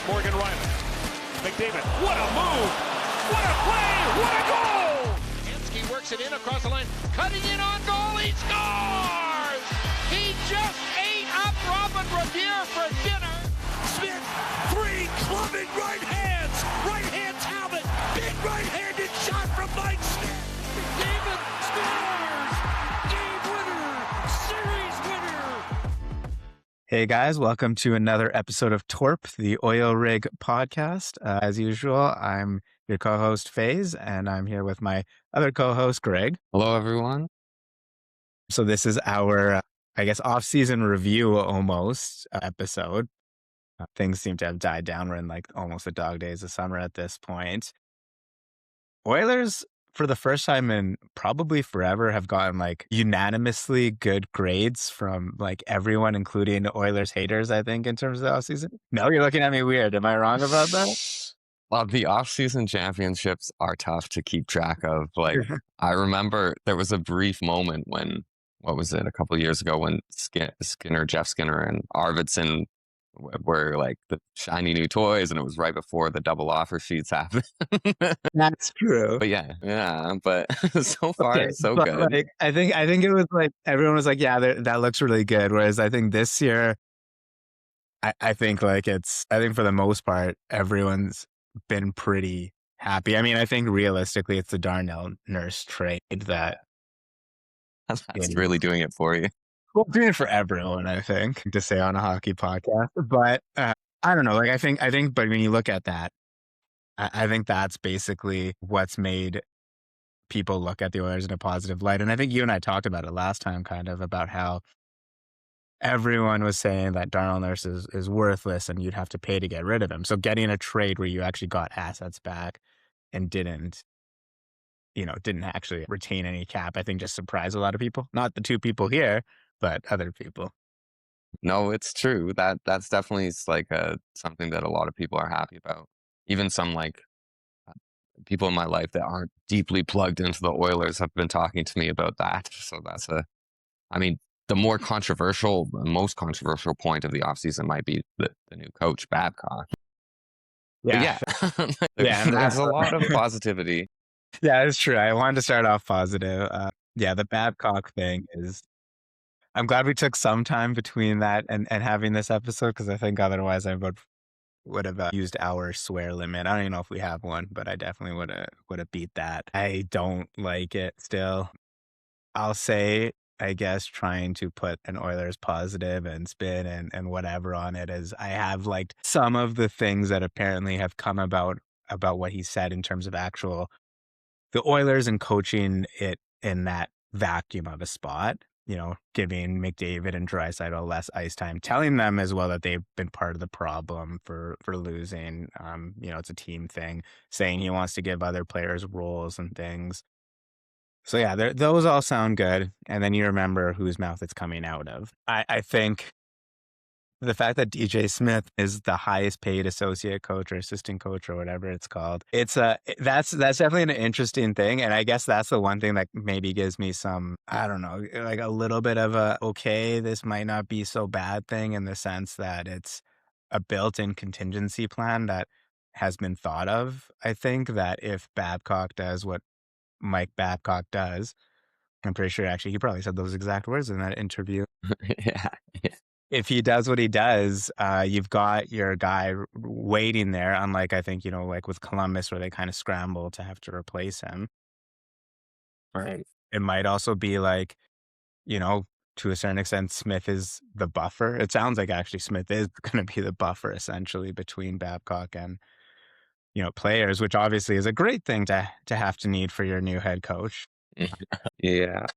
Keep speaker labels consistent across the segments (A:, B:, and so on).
A: Morgan Riley. McDavid, what a move! What a play! What a goal! Hensky works it in across the line, cutting in on goal, he scores! He just ate up Robin Revere for dinner. Smith, three clubbing right hands! Right hand Talbot, big right-handed shot from Mike Smith! McDavid scores! Game winner! Series winner!
B: Hey guys, welcome to another episode of Torp, the Oil Rig podcast. As usual, I'm your co-host FaZe, and I'm here with my other co-host Greg.
C: Hello, everyone.
B: So this is our, off-season review almost episode. Things seem to have died down. We're in like almost the dog days of summer at this point. Oilers, for the first time in probably forever, have gotten like unanimously good grades from like everyone, including Oilers haters, I think, in terms of the offseason. No, you're looking at me weird. Am I wrong about that?
C: Well, the off-season championships are tough to keep track of. Like, I remember there was a brief moment when, what was it, a couple of years ago when Jeff Skinner and Arvidsson were like the shiny new toys, and it was right before the double offer sheets happened.
B: That's true.
C: But but so far,
B: Okay,
C: so
B: but,
C: good.
B: like, I think it was like everyone was like, yeah, that looks really good. Whereas I think this year, I think for the most part, everyone's been pretty happy. I mean, I think realistically, it's the Darnell Nurse trade that
C: That's really doing it for you.
B: well, doing it for everyone, I think, to say on a hockey podcast. But I don't know. Like, I think, but when you look at that, I think that's basically what's made people look at the Oilers in a positive light. And I think you and I talked about it last time, kind of about how everyone was saying that Darnell Nurse is worthless and you'd have to pay to get rid of him. So getting a trade where you actually got assets back and didn't actually retain any cap, I think just surprised a lot of people. Not the two people here, but other people.
C: No, it's true. That's definitely like something that a lot of people are happy about. Even some like people in my life that aren't deeply plugged into the Oilers have been talking to me about that. So that's the most controversial point of the offseason might be the new coach, Babcock.
B: Yeah.
C: There's a lot of positivity.
B: Yeah, it's true. I wanted to start off positive. The Babcock thing is, I'm glad we took some time between that and having this episode, because I think otherwise I would have used our swear limit. I don't even know if we have one, but I definitely would have beat that. I don't like it still. I'll say, I guess, trying to put an Oilers positive and spin and whatever on it is, I have liked some of the things that apparently have come about what he said in terms of the Oilers and coaching it in that vacuum of a spot, giving McDavid and Draisaitl less ice time, telling them as well that they've been part of the problem for losing. It's a team thing, saying he wants to give other players roles and things. So yeah, those all sound good. And then you remember whose mouth it's coming out of. I think the fact that DJ Smith is the highest paid associate coach or assistant coach or whatever it's called, that's definitely an interesting thing. And I guess that's the one thing that maybe gives me some, I don't know, like a little bit of this might not be so bad thing, in the sense that it's a built-in contingency plan that has been thought of. I think that if Babcock does what Mike Babcock does, I'm pretty sure actually he probably said those exact words in that interview.
C: Yeah.
B: If he does what he does, you've got your guy waiting there, unlike, I think, like with Columbus, where they kind of scramble to have to replace him.
C: Right.
B: It might also be like, to a certain extent, Smith is the buffer. It sounds like actually Smith is going to be the buffer essentially between Babcock and, players, which obviously is a great thing to have to need for your new head coach.
C: Yeah.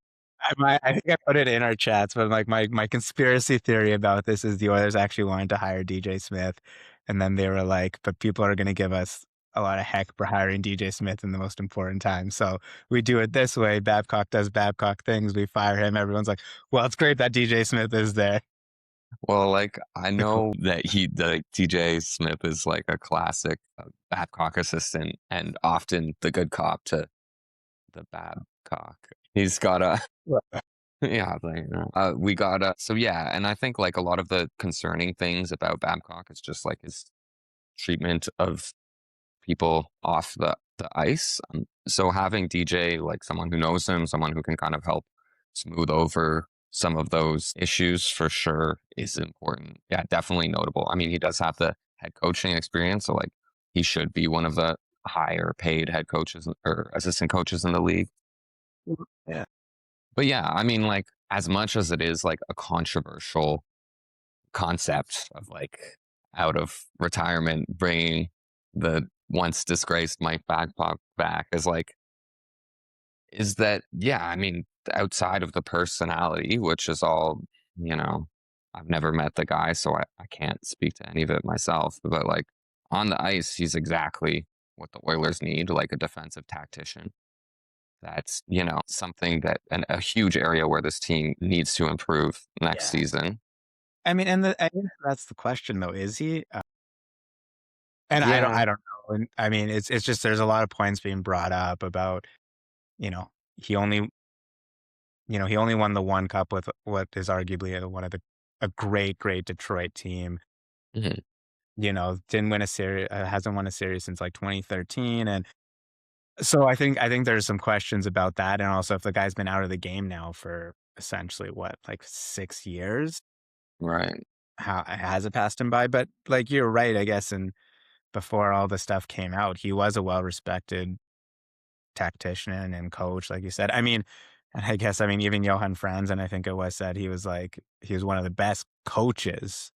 B: I think I put it in our chats, but like my conspiracy theory about this is the Oilers actually wanted to hire DJ Smith, and then they were like, but people are going to give us a lot of heck for hiring DJ Smith in the most important time. So we do it this way. Babcock does Babcock things. We fire him. Everyone's like, well, it's great that DJ Smith is there.
C: Well, like, I know that the DJ Smith is like a classic Babcock assistant and often the good cop to the Babcock. He's got a, we got so yeah. And I think like a lot of the concerning things about Babcock is just like his treatment of people off the ice. So having DJ, like someone who knows him, someone who can kind of help smooth over some of those issues for sure is important. Yeah, definitely notable. I mean, he does have the head coaching experience, so like he should be one of the higher paid head coaches or assistant coaches in the league.
B: Yeah.
C: But yeah, I mean, like as much as it is like a controversial concept of like out of retirement bringing the once disgraced Mike Babcock back is that yeah, I mean, outside of the personality, which is all, I've never met the guy, so I can't speak to any of it myself, but like on the ice he's exactly what the Oilers need, like a defensive tactician. That's something that a huge area where this team needs to improve next
B: Yeah.
C: season.
B: I mean, I guess that's the question though. Is he? And
C: Yeah.
B: I don't know. And I mean, it's just there's a lot of points being brought up about, you know, he only, he only won the one cup with what is arguably one of a great Detroit team.
C: Mhm.
B: Didn't win a series, hasn't won a series since like 2013, and so I think there's some questions about that, and also if the guy's been out of the game now for essentially what, like 6 years,
C: Right.
B: how has it passed him by? But like you're right, I guess, and before all the stuff came out, he was a well-respected tactician and coach, like you said. I mean, and I mean, even Johan Franz, and I think it was said he was one of the best coaches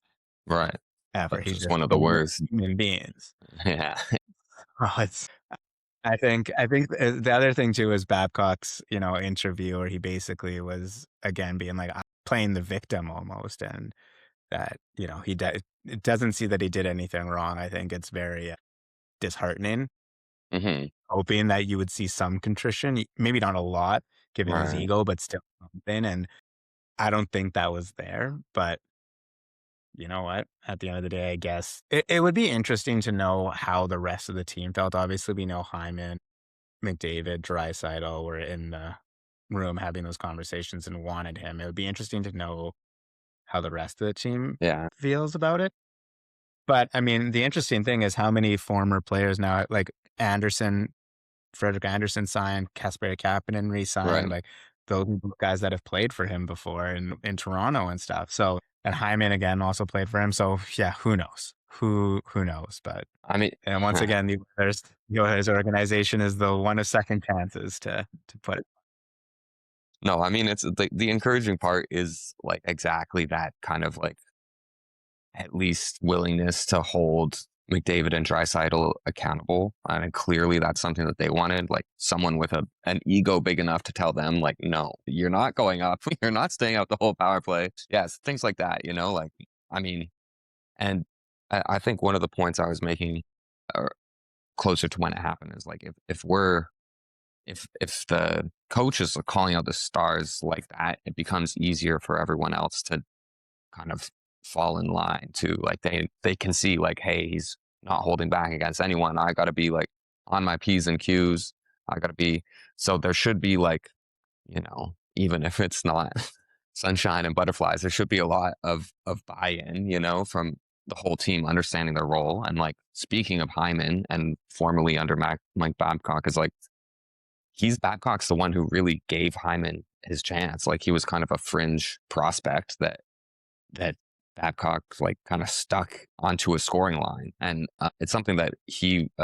C: Right.
B: ever.
C: But
B: He's
C: just
B: just
C: one of
B: the
C: the
B: worst
C: worst.
B: human beings.
C: Yeah.
B: Oh, I think the other thing too is Babcock's, interview where he basically was again being like playing the victim almost, and that it doesn't see that he did anything wrong. I think it's very disheartening.
C: Hmm.
B: Hoping that you would see some contrition, maybe not a lot given his
C: Right.
B: ego, but still something. And I don't think that was there. But you know what? At the end of the day, I guess it would be interesting to know how the rest of the team felt. Obviously, we know Hyman, McDavid, Draisaitl were in the room having those conversations and wanted him. It would be interesting to know how the rest of the team
C: Yeah.
B: feels about it. But I mean, the interesting thing is how many former players now, like Frederik Anderson signed, Kasperi Kapanen re-signed,
C: Right.
B: like those guys that have played for him before in Toronto and stuff. So, and Hyman again also played for him. So yeah, who knows? Who knows? But
C: I mean,
B: and once again, the Oilers organization is the one of second chances to put it.
C: no, I mean, it's the encouraging part is like exactly that kind of like at least willingness to hold McDavid and Draisaitl accountable. And clearly that's something that they wanted, like someone with an ego big enough to tell them, like, no, you're not going up. You're not staying out the whole power play. Yes, things like that, like, I mean, and I think one of the points I was making closer to when it happened is like, if the coaches are calling out the stars like that, it becomes easier for everyone else to kind of fall in line too. Like they can see like, hey, he's not holding back against anyone. I got to be like on my P's and Q's. I got to be. So there should be like, even if it's not sunshine and butterflies, there should be a lot of buy-in, from the whole team understanding their role. And like speaking of Hyman and formerly under Mike Babcock, is like Babcock's the one who really gave Hyman his chance. Like he was kind of a fringe prospect that Babcock like kind of stuck onto a scoring line, and it's something that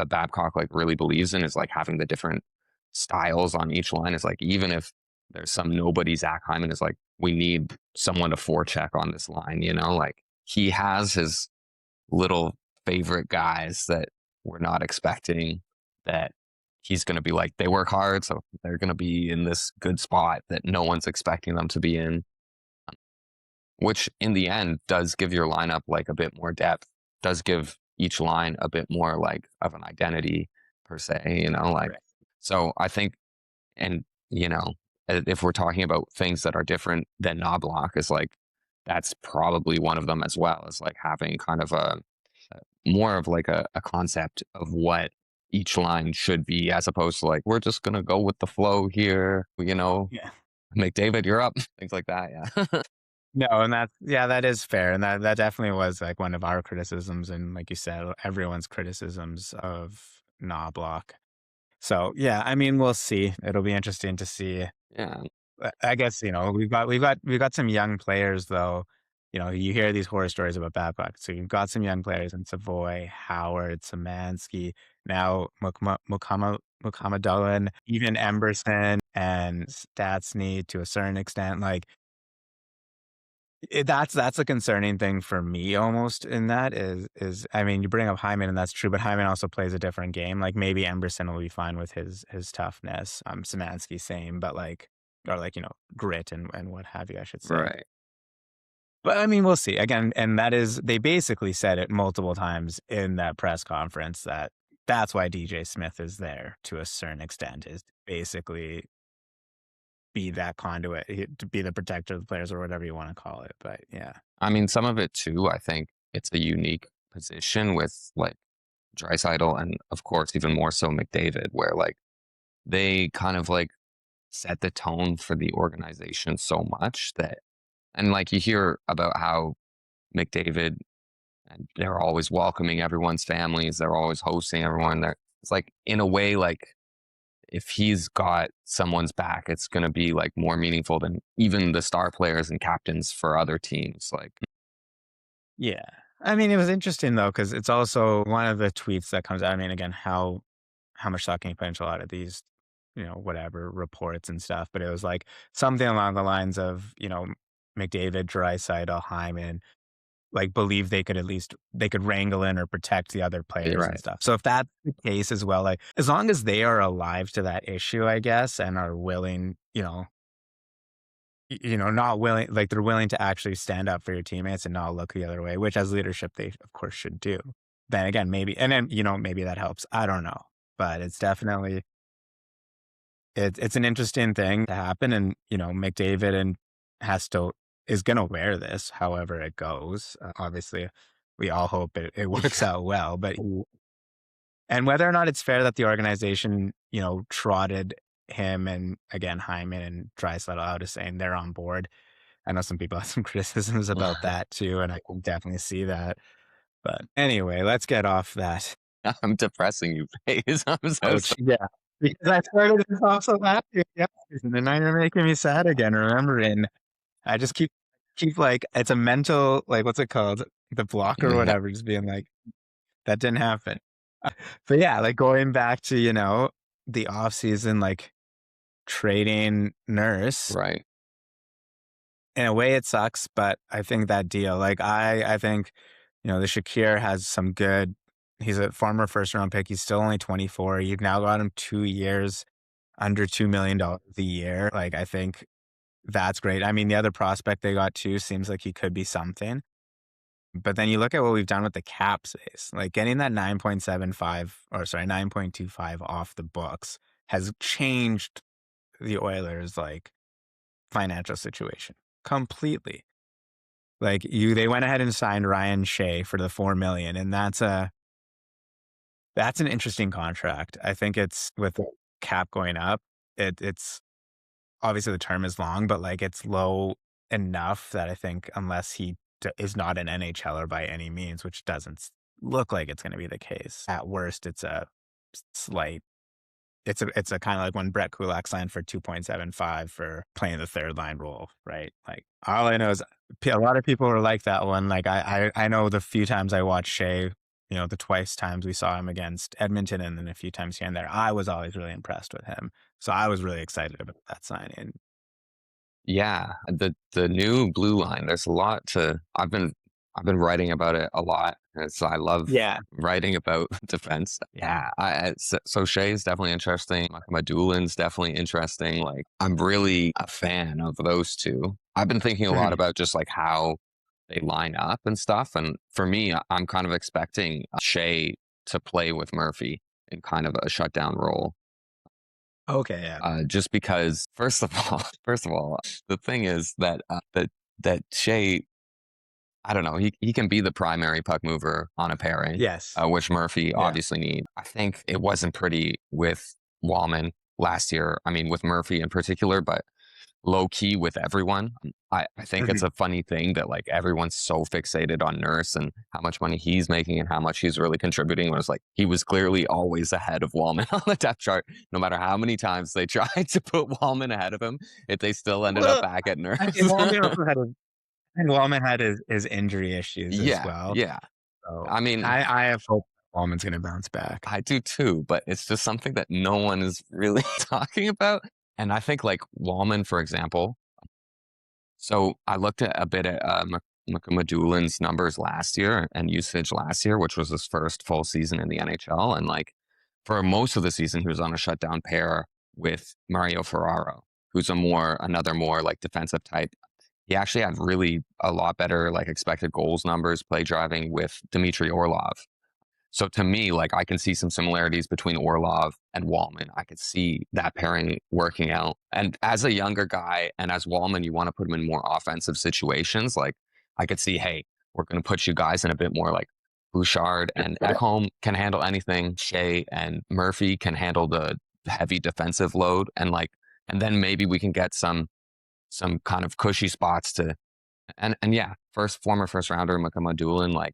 C: Babcock like really believes in, is like having the different styles on each line. Is like even if there's some nobody, Zach Hyman is like, we need someone to forecheck on this line. Like he has his little favorite guys that we're not expecting, that he's going to be like, they work hard, so they're going to be in this good spot that no one's expecting them to be in, which in the end does give your lineup like a bit more depth, does give each line a bit more like of an identity per se, like,
B: Right.
C: so I think, and, if we're talking about things that are different than Knobloch, is like, that's probably one of them as well, is like having kind of a more of like a concept of what each line should be, as opposed to like, we're just going to go with the flow here,
B: Yeah.
C: McDavid, you're up, things like that. Yeah.
B: No, and that is fair, and that definitely was like one of our criticisms, and like you said, everyone's criticisms of Knobloch. So yeah, I mean, we'll see. It'll be interesting to see.
C: Yeah.
B: I guess we've got some young players though. You hear these horror stories about Babcock. So you've got some young players in Savoy, Howard, Szymanski, now Muhammad even Emberson and Statsny to a certain extent. Like that's a concerning thing for me almost in that is I mean, you bring up Hyman and that's true, but Hyman also plays a different game. Like maybe Emberson will be fine with his toughness. Szymanski same, but grit and what have you, I should say.
C: Right.
B: But I mean, we'll see. Again, and that is they basically said it multiple times in that press conference that's why DJ Smith is there to a certain extent, is basically be that conduit, to be the protector of the players or whatever you want to call it. But yeah.
C: I mean, some of it too, I think it's a unique position with like Draisaitl and of course even more so McDavid, where like they kind of like set the tone for the organization so much that, and like you hear about how McDavid, and they're always welcoming everyone's families, they're always hosting everyone. It's like in a way, like if he's got someone's back, it's going to be like more meaningful than even the star players and captains for other teams. Like,
B: Yeah. I mean, it was interesting though, because it's also one of the tweets that comes out. I mean, again, how much stock can you put into a lot of these, whatever reports and stuff? But it was like something along the lines of, McDavid, Draisaitl, Hyman, like believe they could wrangle in or protect the other players and
C: right.
B: stuff. So if that's the case as well, like as long as they are alive to that issue, I guess, and are willing, not willing, like they're willing to actually stand up for your teammates and not look the other way, which as leadership they of course should do. Then again, maybe that helps. I don't know, but it's definitely it's an interesting thing to happen, and McDavid and is going to wear this however it goes. Obviously, we all hope it works out well, but and whether or not it's fair that the organization trotted him and again Hyman and Draisaitl out as saying they're on board. I know some people have some criticisms about that too, and I can definitely see that. But anyway, let's get off that.
C: I'm depressing you, Faze. I'm so
B: Ouch. Yeah. Because I started this also last year, and then now you're making me sad again, remembering. I just keep like, it's a mental, like, what's it called? The block or
C: Yeah.
B: whatever, just being like, that didn't happen. But yeah, like going back to, the off season, like trading Nurse.
C: Right.
B: In a way it sucks, but I think that deal, like I think, the Shakir has some good, he's a former first round pick. He's still only 24. You've now got him 2 years under $2 million a year. Like, I think that's great. I mean, the other prospect they got too seems like he could be something. But then you look at what we've done with the cap space, like getting that 9.25 off the books has changed the Oilers' like financial situation completely. Like they went ahead and signed Ryan Shea for the $4 million, and that's an interesting contract. I think it's with the cap going up. It's obviously the term is long, but like it's low enough that I think unless he is not an NHLer by any means, which doesn't look like it's going to be the case. At worst, it's a slight. It's a kind of like when Brett Kulak signed for 2.75 for playing the third line role, right? Like all I know is a lot of people were like that one. Like I know the few times I watched Shea, the twice times we saw him against Edmonton and then a few times here and there, I was always really impressed with him. So I was really excited about that signing.
C: Yeah, the new blue line. There's a lot to. I've been writing about it a lot. So I love writing about defense. Yeah, so Shea is definitely interesting. Madulin's definitely interesting. Like I'm really a fan of those two. I've been thinking a lot about just like how they line up and stuff. And for me, I'm kind of expecting Shea to play with Murphy in kind of a shutdown role.
B: Okay, yeah.
C: Just because, first of all, the thing is that that Shea, I don't know, he can be the primary puck mover on a pairing.
B: Yes.
C: Which Murphy obviously need. I think it wasn't pretty with Wallman last year. I mean, with Murphy in particular, but low key with everyone. I think it's
B: Mhm.
C: a funny thing that like everyone's so fixated on Nurse and how much money he's making and how much he's really contributing. When it's like he was clearly always ahead of Wallman on the depth chart. No matter how many times they tried to put Wallman ahead of him, they still ended up
B: Well,
C: back at Nurse.
B: and Wallman also had and Wallman had his injury issues as
C: Yeah,
B: well.
C: yeah.
B: So
C: I mean,
B: I have hope Wallman's gonna bounce back.
C: I do too, but it's just something that no one is really talking about. And I think like Wallman, for example. So I looked at a bit at McAdoolin's numbers last year and usage last year, which was his first full season in the NHL. And like for most of the season, he was on a shutdown pair with Mario Ferraro, who's another more like defensive type. He actually had really a lot better like expected goals numbers, play driving with Dmitry Orlov. So to me, like I can see some similarities between Orlov and Wallman. I could see that pairing working out. And as a younger guy and as Wallman, you want to put him in more offensive situations. Like I could see, hey, we're going to put you guys in a bit more like Bouchard and Ekholm can handle anything. Shea and Murphy can handle the heavy defensive load. And then maybe we can get some kind of cushy spots to, and yeah, former first rounder, Doolin, like,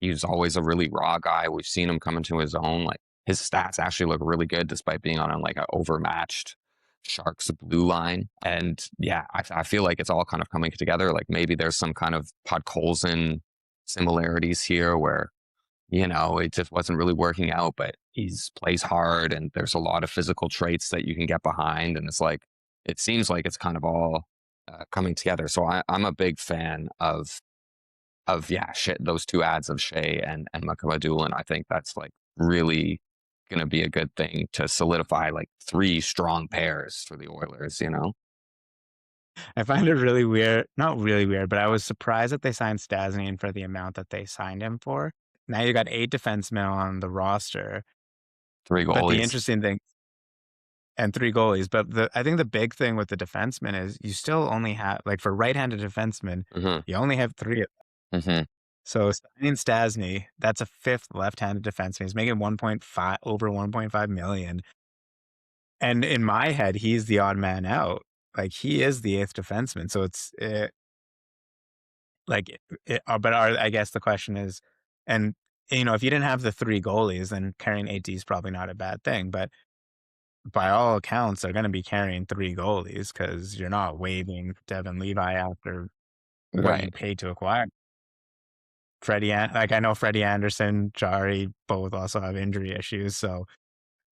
C: he's always a really raw guy. We've seen him come into his own. Like his stats actually look really good despite being on like an overmatched Sharks blue line. And yeah, I feel like it's all kind of coming together. Like maybe there's some kind of Podkolzin similarities here where, it just wasn't really working out, but he's plays hard and there's a lot of physical traits that you can get behind. And it's like, it seems like it's kind of all coming together. So I'm a big fan of yeah, shit, those two ads of Shea and Makabadul, I think that's like really going to be a good thing to solidify like three strong pairs for the Oilers.
B: I find it really weird, not really weird, but I was surprised that they signed Stasny for the amount that they signed him for. Now you got 8 defensemen on the roster,
C: Three
B: but the
C: goalies.
B: interesting thing and 3 goalies, but I think the big thing with the defensemen is you still only have like for right-handed defensemen,
C: Mm-hmm.
B: you only have 3 of them.
C: Mm-hmm.
B: So signing Stasny, that's a 5th left-handed defenseman. He's making 1.5 over 1.5 million. And in my head, he's the odd man out. Like he is the 8th defenseman. So it's I guess the question is, and if you didn't have the 3 goalies, then carrying 8D is probably not a bad thing. But by all accounts, they're going to be carrying 3 goalies because you're not waiving Devin Levi after what you
C: Right.
B: paid to acquire. I know Freddie Anderson, Jari both also have injury issues, so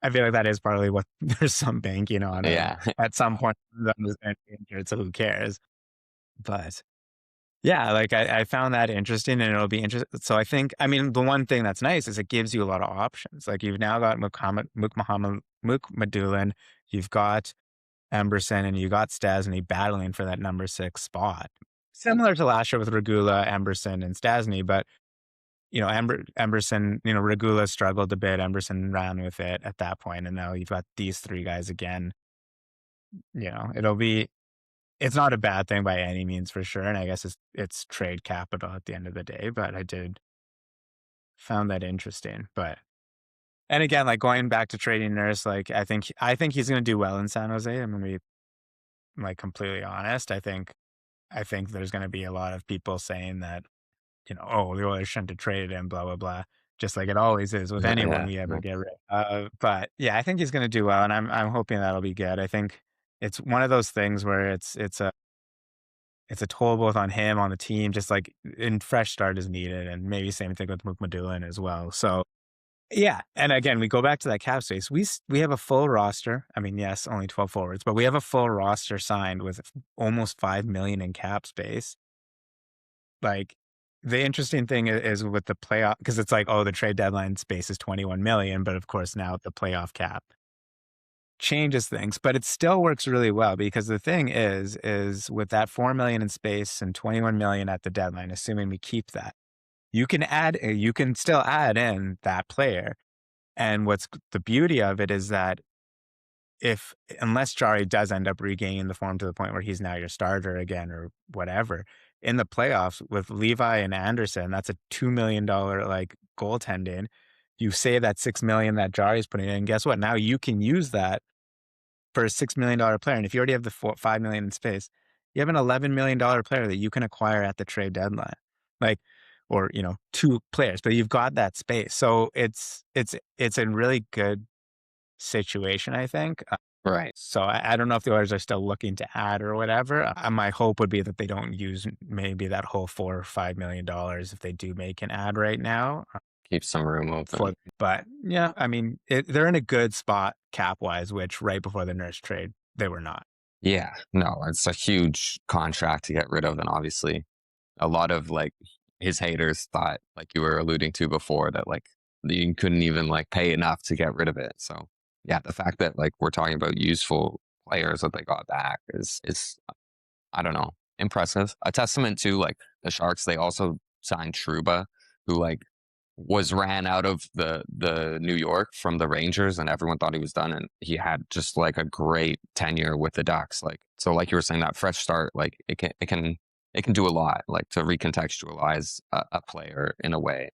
B: I feel like that is partly what there's some banking on. And
C: Yeah.
B: at some point, them is gonna be injured, so who cares? But yeah, like I found that interesting, and it'll be interesting. So I think, I mean, the one thing that's nice is it gives you a lot of options. Like you've now got Mukmadulin, you've got Emberson, and you got Stasny battling for that number 6 spot. Similar to last year with Regula, Emberson, and Stasny, but Emberson, Regula struggled a bit. Emberson ran with it at that point, and now you've got these 3 guys again. It's not a bad thing by any means for sure, and I guess it's trade capital at the end of the day. But I did found that interesting. And again, like going back to trading Nurse, like I think he's going to do well in San Jose. I'm going to be like completely honest. I think there's going to be a lot of people saying that oh, the Oilers shouldn't have traded him, blah, blah, blah. Just like it always is with anyone
C: Yeah.
B: we ever get rid of. But yeah, I think he's going to do well, and I'm hoping that'll be good. I think it's one of those things where it's a toll both on him, on the team, just like in fresh start is needed, and maybe same thing with Mukmadulin as well. So yeah, and again, we go back to that cap space. We have a full roster. I mean, yes, only 12 forwards, but we have a full roster signed with almost 5 million in cap space. Like the interesting thing is with the playoff, because it's like, oh, the trade deadline space is 21 million, but of course now the playoff cap changes things, but it still works really well because the thing is with that 4 million in space and 21 million at the deadline, assuming we keep that, you can still add in that player. And what's the beauty of it is that unless Jari does end up regaining the form to the point where he's now your starter again or whatever, in the playoffs with Levi and Anderson, that's a $2 million like goaltending. You save that $6 million that Jari's putting in. Guess what? Now you can use that for a $6 million player. And if you already have the $5 million in space, you have an $11 million player that you can acquire at the trade deadline. Like, or, you know, 2 players, but you've got that space. So it's a really good situation, I think.
C: Right.
B: So I don't know if the Oilers are still looking to add or whatever. My hope would be that they don't use maybe that whole $4 or $5 million if they do make an ad right now.
C: Keep some room open.
B: But yeah, I mean, they're in a good spot cap wise, which right before the Nurse trade, they were not.
C: Yeah, no, it's a huge contract to get rid of. And obviously, a lot of like his haters thought, like you were alluding to before, that like you couldn't even like pay enough to get rid of it. So yeah, the fact that like we're talking about useful players that they got back is I don't know, impressive. A testament to like the Sharks. They also signed Trouba, who like was ran out of the New York from the Rangers, and everyone thought he was done, and he had just like a great tenure with the Ducks. Like so, like you were saying, that fresh start, like it can do a lot, like to recontextualize a player in a way,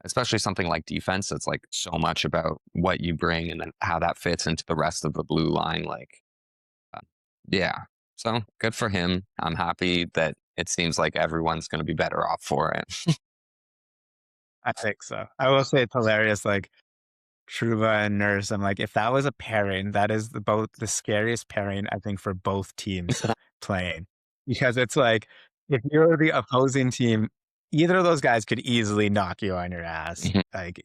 C: especially something like defense. It's like so much about what you bring and then how that fits into the rest of the blue line. Like, yeah. So good for him. I'm happy that it seems like everyone's going to be better off for it.
B: I think so. I will say it's hilarious. Like Trouba and Nurse, I'm like, if that was a pairing, that is both the scariest pairing, I think, for both teams playing. Because it's like, if you're the opposing team, either of those guys could easily knock you on your ass.
C: Mhm.
B: Like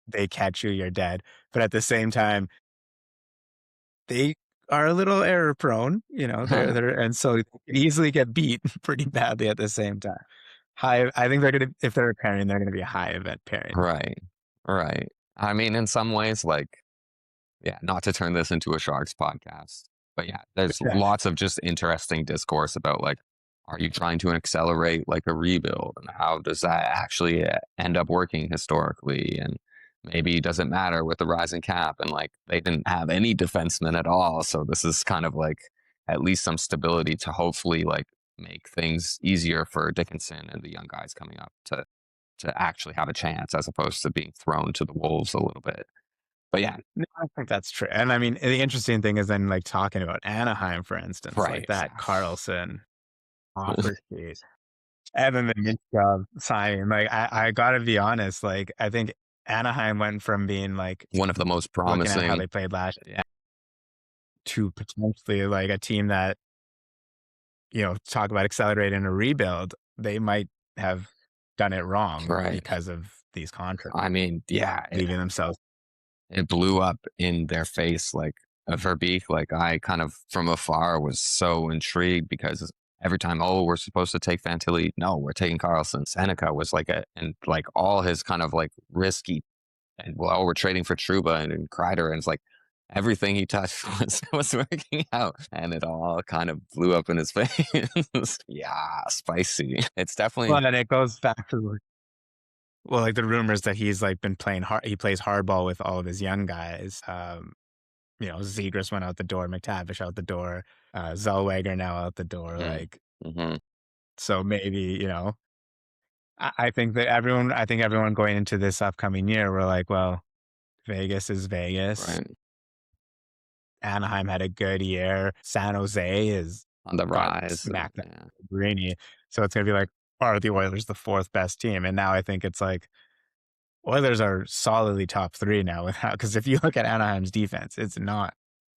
B: they catch you, you're dead. But at the same time, they are a little error prone, you know, and so they could easily get beat pretty badly at the same time. I think if they're a pairing, they're gonna be a high event pairing.
C: Right. Right. I mean, in some ways, like, yeah, not to turn this into a Sharks podcast, but yeah, there's
B: Yeah.
C: lots of just interesting discourse about like, are you trying to accelerate like a rebuild, and how does that actually end up working historically? And maybe does it matter with the rising cap? And like, they didn't have any defensemen at all, so this is kind of like at least some stability to hopefully like make things easier for Dickinson and the young guys coming up to actually have a chance, as opposed to being thrown to the wolves a little bit. But yeah,
B: No, I think that's true. And I mean, the interesting thing is then like talking about Anaheim, for instance,
C: right.
B: like that Carlson offer sheet. And then the Minchov signing. Like I gotta be honest, like I think Anaheim went from being like
C: One of the most
B: looking at how
C: promising.
B: they played last year to potentially like a team that, you know, talk about accelerating a rebuild. They might have done it wrong
C: Right.
B: because of these contracts,
C: I mean, yeah,
B: leaving themselves.
C: it blew up in their face like a Verbeek. Like I kind of from afar was so intrigued because every time, oh, we're supposed to take Fantilli. No, we're taking Carlson. Seneca was like and like all his kind of like risky, and well, we're trading for Trouba and Kreider, and it's like everything he touched was working out, and it all kind of blew up in his face. Yeah, spicy. It's definitely
B: Well, and it goes back to like the rumors that he's like been playing hard. He plays hardball with all of his young guys. You know, Zegras went out the door, McTavish out the door, Zellweger now out the door.
C: Mhm.
B: Like,
C: Mhm.
B: so maybe, you know, I think everyone going into this upcoming year, we're like, well, Vegas is Vegas.
C: Right.
B: Anaheim had a good year. San Jose is
C: On the
B: got
C: rise.
B: smacked
C: Yeah.
B: Greeny. So it's gonna be like, are the Oilers the 4th best team? And now I think it's like Oilers are solidly top 3 now because if you look at Anaheim's defense, it's not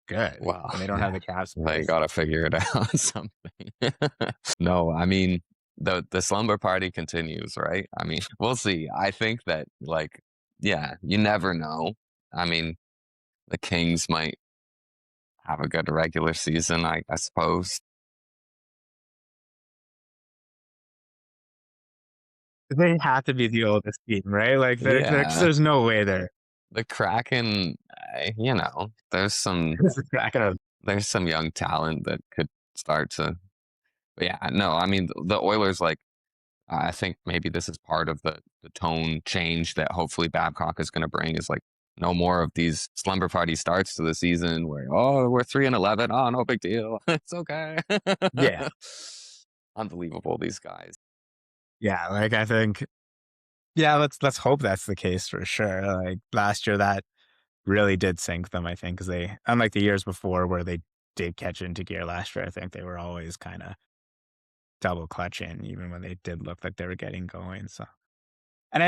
B: good.
C: Wow.
B: And they don't have the cap space.
C: They gotta figure it out something. No, I mean the slumber party continues, right? I mean, we'll see. I think that like, yeah, you never know. I mean, the Kings might have a good regular season, I suppose.
B: They have to be the oldest team, right? Like
C: Yeah.
B: there's no way they're
C: The Kraken, you know, there's some
B: cracking
C: there's some young talent that could start to. But yeah, no, I mean the Oilers, like I think maybe this is part of the tone change that hopefully Babcock is going to bring, is like no more of these slumber party starts to the season where, oh, we're 3-11, oh, no big deal, it's okay.
B: Yeah.
C: Unbelievable, these guys.
B: Yeah, like I think, yeah, let's hope that's the case for sure. Like last year, that really did sink them, I think, because they, unlike the years before where they did catch into gear last year, I think they were always kind of double clutching, even when they did look like they were getting going. So,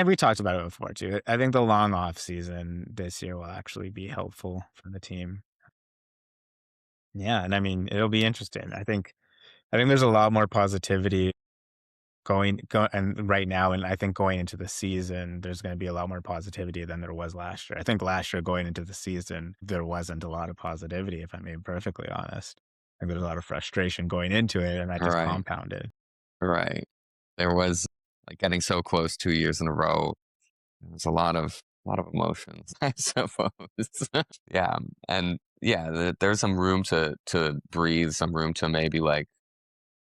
B: we talked about it before too. I think the long off season this year will actually be helpful for the team. Yeah, and I mean it'll be interesting. I think there's a lot more positivity and right now, and I think going into the season, there's going to be a lot more positivity than there was last year. I think last year going into the season, there wasn't a lot of positivity, if I'm being perfectly honest. I think there's a lot of frustration going into it, and that just
C: Right.
B: compounded.
C: Right. There was like getting so close 2 years in a row. There's a lot of emotions, I suppose. Yeah. And yeah, there's some room to breathe, some room to maybe like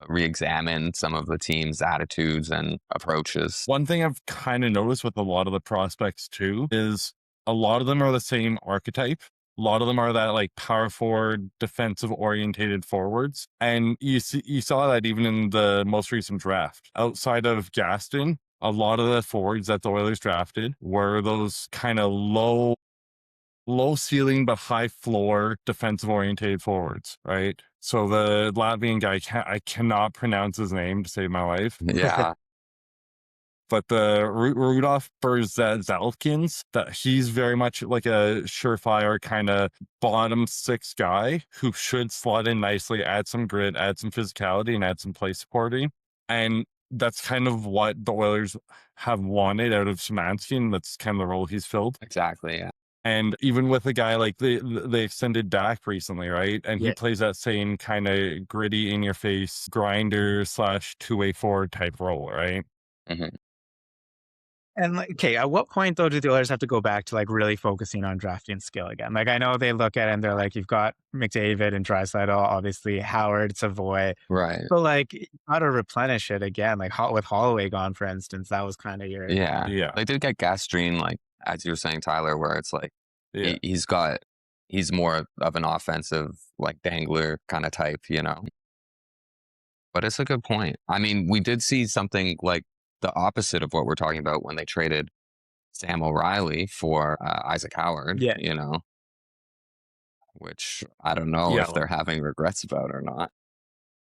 C: re-examine some of the team's attitudes and approaches.
D: One thing I've kind of noticed with a lot of the prospects too is a lot of them are the same archetype. A lot of them are that like power forward, defensive orientated forwards. And you saw that even in the most recent draft. Outside of Gaston, a lot of the forwards that the Oilers drafted were those kind of low ceiling but high floor defensive orientated forwards, right? So the Latvian guy, I cannot pronounce his name to save my life.
C: Yeah.
D: But the Rudolph Berzalkins, that he's very much like a surefire kind of bottom six guy who should slot in nicely, add some grit, add some physicality, and add some play supporting. And that's kind of what the Oilers have wanted out of Szymanski, and that's kind of the role he's filled.
C: Exactly. Yeah.
D: And even with a guy like they extended Dak recently, right? And he plays that same kind of gritty, in your face grinder / two-way forward type role, right?
C: Mm-hmm.
B: And like, okay, at what point though do the Oilers have to go back to like really focusing on drafting skill again? Like I know they look at it and they're like, you've got McDavid and Draisaitl, obviously Howard, Savoy,
C: Right.
B: but like you got to replenish it again. Like with Holloway gone, for instance, that was kind of your
D: Yeah.
C: They did get Gastrine, like as you were saying, Tyler, where it's like
D: Yeah.
C: he's more of an offensive like dangler kind of type, you know. But it's a good point. I mean, we did see something like the opposite of what we're talking about when they traded Sam O'Reilly for Isaac Howard,
B: Yeah.
C: you know, which I don't know if they're having regrets about or not.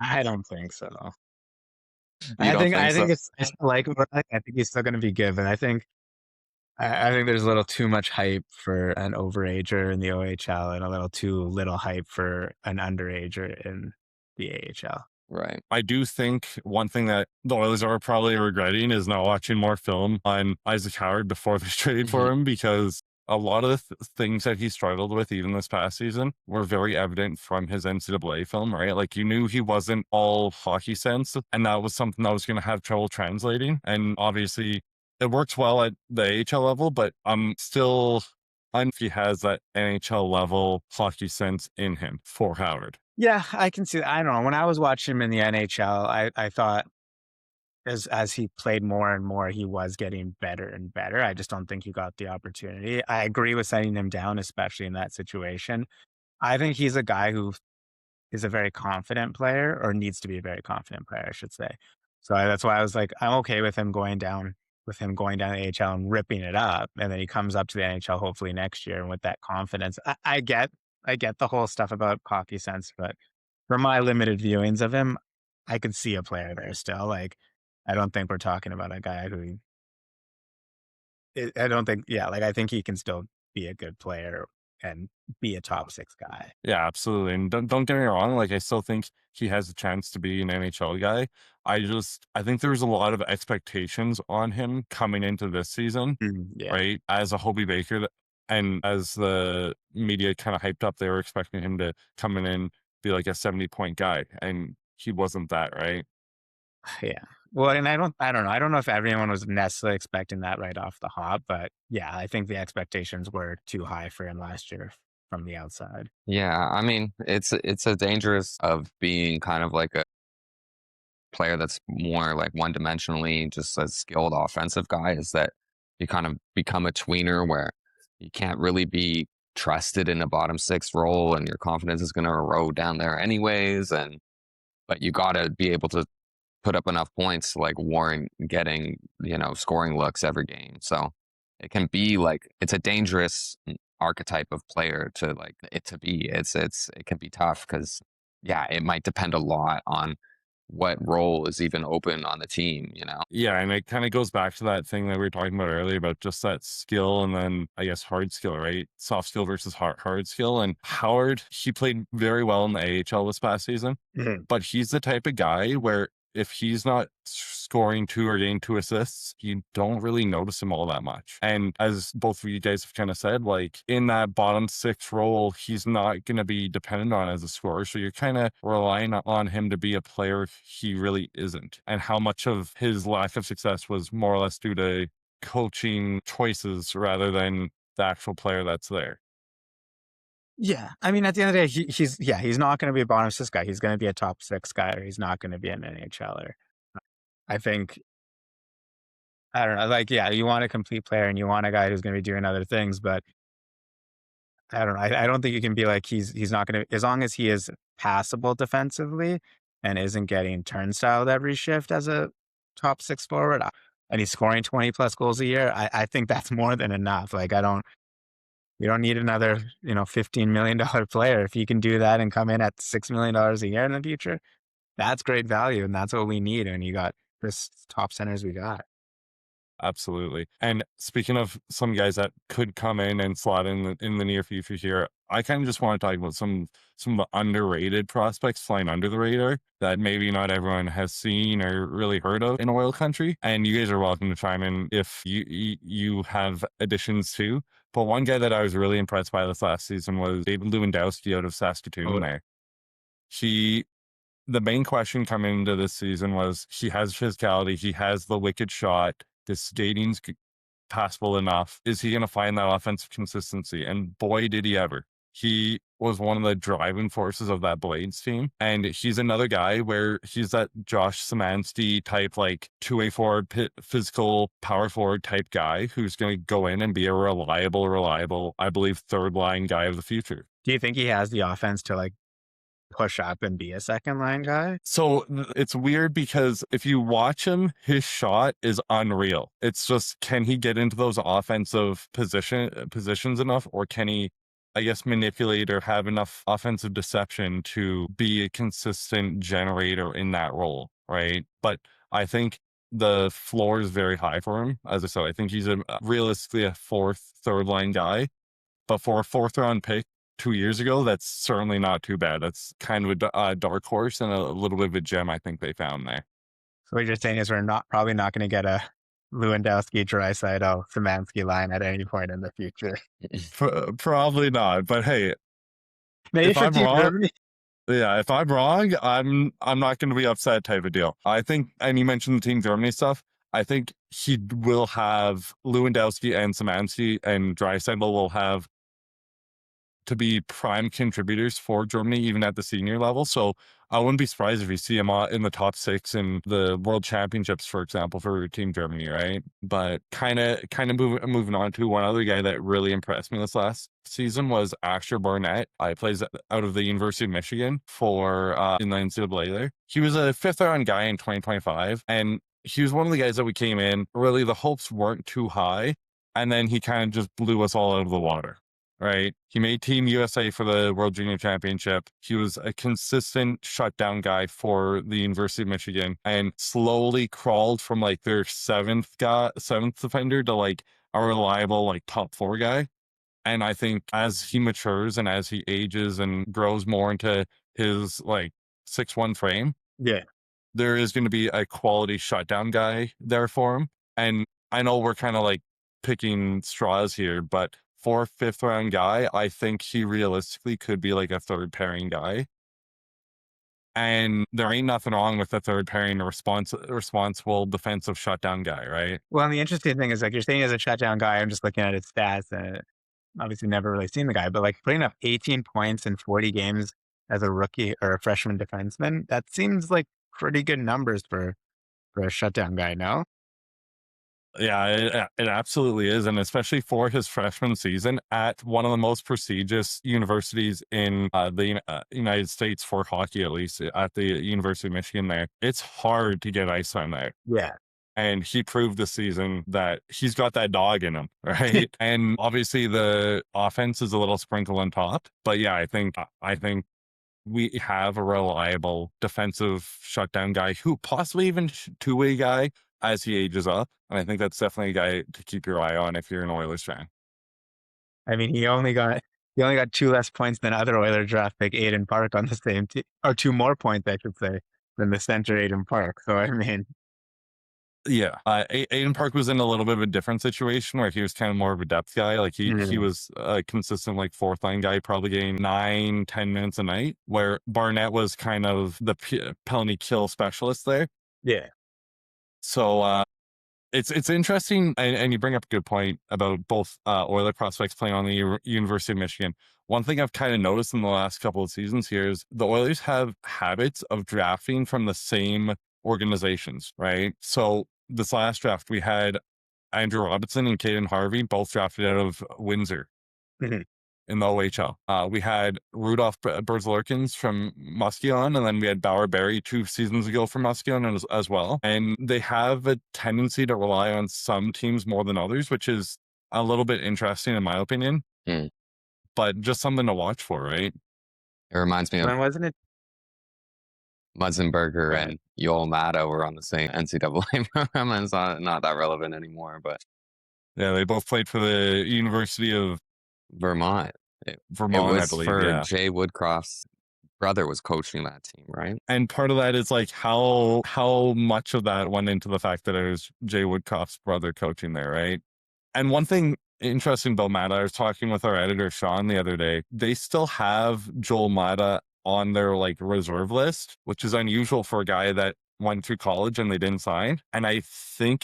B: I don't think so.
C: You don't think
B: I
C: so?
B: think it's like I think he's still going to be good, but I think there's a little too much hype for an overager in the OHL and a little too little hype for an underager in the AHL.
C: Right.
D: I do think one thing that the Oilers are probably regretting is not watching more film on Isaac Howard before they traded for him, because a lot of the things that he struggled with even this past season were very evident from his NCAA film, right? Like you knew he wasn't all hockey sense, and that was something that was going to have trouble translating. And obviously it works well at the AHL level, but I'm still if he has that NHL level hockey sense in him for Howard.
B: Yeah, I can see that. I don't know. When I was watching him in the NHL, I thought as he played more and more, he was getting better and better. I just don't think he got the opportunity. I agree with setting him down, especially in that situation. I think he's a guy who is a very confident player, or needs to be a very confident player, I should say. So that's why I was like, I'm okay with him going down to the AHL and ripping it up, and then he comes up to the NHL hopefully next year and with that confidence. I get the whole stuff about hockey sense, but from my limited viewings of him, I could see a player there still. Like, I don't think we're talking about a guy who I don't think, like I think he can still be a good player and be a top six guy.
D: Yeah, absolutely. And don't get me wrong, like I still think he has a chance to be an NHL guy. I think there's a lot of expectations on him coming into this season, right? As a Hobie Baker, and as the media kind of hyped up, they were expecting him to come in and be like a 70-point guy, and he wasn't that, right?
B: Yeah. Well, and I don't know. I don't know if everyone was necessarily expecting that right off the hop, but yeah, I think the expectations were too high for him last year from the outside.
C: Yeah, I mean, it's a dangerous of being kind of like a player that's more like one-dimensionally just a skilled offensive guy, is that you kind of become a tweener where you can't really be trusted in a bottom six role, and your confidence is going to erode down there anyways. But you got to be able to put up enough points to like warrant getting, scoring looks every game. So it can be like, it's a dangerous archetype of player to like it to be. It can be tough because yeah, it might depend a lot on what role is even open on the team, you know?
D: Yeah, and it kind of goes back to that thing that we were talking about earlier about just that skill and then I guess hard skill, right? Soft skill versus hard skill. And Howard, he played very well in the AHL this past season, but he's the type of guy where if he's not scoring 2 or getting 2 assists, you don't really notice him all that much. And as both of you guys have kind of said, like in that bottom 6 role, he's not going to be dependent on as a scorer. So you're kind of relying on him to be a player he really isn't. And how much of his lack of success was more or less due to coaching choices rather than the actual player that's there.
B: Yeah, I mean, at the end of the day, he's not going to be a bottom 6 guy. He's going to be a top 6 guy, or he's not going to be an NHLer. I think, I don't know, like, yeah, you want a complete player and you want a guy who's going to be doing other things, but I don't know. I don't think you can be like he's not going to, as long as he is passable defensively and isn't getting turnstiled every shift as a top 6 forward, and he's scoring 20 plus goals a year. I think that's more than enough. Like, we don't need another, $15 million player. If he can do that and come in at $6 million a year in the future, that's great value. And that's what we need. And you got this top centers we got.
D: Absolutely. And speaking of some guys that could come in and slot in the near future here, I kind of just want to talk about some of the underrated prospects flying under the radar that maybe not everyone has seen or really heard of in oil country. And you guys are welcome to chime in if you have additions too. But one guy that I was really impressed by this last season was David Lewandowski out of Saskatoon there. The main question coming into this season was he has physicality, he has the wicked shot, his skating's passable enough. Is he going to find that offensive consistency? And boy, did he ever. He was one of the driving forces of that Blades team. And he's another guy where he's that Josh Szymanski type, like 2-way forward, physical, power forward type guy who's going to go in and be a reliable, I believe, third line guy of the future.
B: Do you think he has the offense to like push up and be a second line guy?
D: So it's weird because if you watch him, his shot is unreal. It's just, can he get into those offensive positions enough, or can he, I guess, manipulate or have enough offensive deception to be a consistent generator in that role, right? But I think the floor is very high for him. As I said, I think he's realistically a third line guy. But for a 4th round pick 2 years ago, that's certainly not too bad. That's kind of a dark horse and a little bit of a gem I think they found there.
B: So what you're saying is we're probably not going to get a Lewandowski, Draisaitl, Szymanski line at any point in the future.
D: Probably not. But hey,
B: maybe
D: if I'm wrong, I'm not going to be upset type of deal. I think, and you mentioned the Team Germany stuff, I think he will have Lewandowski and Szymanski and Draisaitl will have to be prime contributors for Germany, even at the senior level. So I wouldn't be surprised if you see him in the top 6 in the World Championships, for example, for Team Germany, right? But kind of moving on to one other guy that really impressed me this last season was Asher Barnett. He plays out of the University of Michigan for in the NCAA there. He was a 5th round guy in 2025, and he was one of the guys that we came in, really the hopes weren't too high, and then he kind of just blew us all out of the water. Right. He made Team USA for the World Junior Championship. He was a consistent shutdown guy for the University of Michigan and slowly crawled from like their seventh defender to like a reliable like top 4 guy. And I think as he matures and as he ages and grows more into his like 6'1" frame,
B: yeah,
D: there is going to be a quality shutdown guy there for him. And I know we're kind of like picking straws here, but for a 5th round guy, I think he realistically could be like a 3rd pairing guy. And there ain't nothing wrong with the 3rd pairing responsible defensive shutdown guy, right?
B: Well, and the interesting thing is, like, you're saying as a shutdown guy, I'm just looking at his stats and obviously never really seen the guy, but like putting up 18 points in 40 games as a rookie or a freshman defenseman, that seems like pretty good numbers for a shutdown guy, no?
D: Yeah, it absolutely is. And especially for his freshman season at one of the most prestigious universities in the United States for hockey, at least at the University of Michigan there. It's hard to get ice time there.
B: Yeah.
D: And he proved this season that he's got that dog in him, right? And obviously the offense is a little sprinkle on top. But yeah, I think we have a reliable defensive shutdown guy who possibly even two-way guy as he ages up. And I think that's definitely a guy to keep your eye on if you're an Oilers fan.
B: I mean, he only got 2 less points than other Oilers draft pick Aiden Park on the same team, or 2 more points, I should say, than the center Aiden Park. So I mean,
D: Yeah, Aiden Park was in a little bit of a different situation where he was kind of more of a depth guy. Like he was a consistent like fourth line guy, probably getting 9-10 minutes a night. Where Barnett was kind of the penalty kill specialist there.
B: yeah.
D: So it's interesting, and you bring up a good point about both Oiler prospects playing on the University of Michigan. One thing I've kind of noticed in the last couple of seasons here is the Oilers have habits of drafting from the same organizations, right? So this last draft, we had Andrew Robinson and Caden Harvey, both drafted out of Windsor
B: Mhm.
D: in the OHL. We had Rudolph Berzelurkins from Muskegon, and then we had Bauer Berry 2 seasons ago from Muskegon as well. And they have a tendency to rely on some teams more than others, which is a little bit interesting in my opinion. But just something to watch for, right?
C: It reminds me of
B: When wasn't it?
C: Mudzenberger
B: Right.
C: and Yoel Mata were on the same NCAA program. And it's not that relevant anymore, but
D: Yeah, they both played for the University of
C: Vermont. It
D: Vermont, I
C: was
D: believe.
C: for
D: Yeah.
C: Jay Woodcroft's brother was coaching that team, right?
D: And part of that is like how much of that went into the fact that it was Jay Woodcock's brother coaching there, right? And one thing interesting about Mata, I was talking with our editor Sean the other day. They still have Joel Mata on their like reserve list, which is unusual for a guy that went through college and they didn't sign. And I think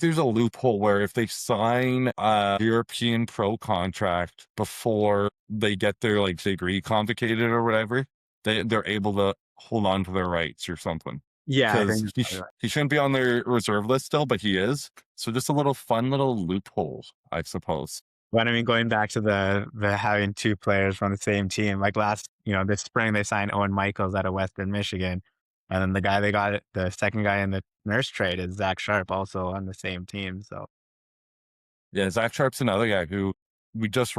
D: there's a loophole where if they sign a European pro contract before they get their like degree convocated or whatever, they're able to hold on to their rights or something.
B: Yeah, I
D: Because
B: think
D: he shouldn't be on their reserve list still, but he is. So just a little fun little loophole, I suppose.
B: But I mean, going back to the having 2 players from the same team, like this spring they signed Owen Michaels out of Western Michigan, and then the second guy in the Nurse trade is Zach Sharp, also on the same team. So
D: Yeah, Zach Sharp's another guy who we just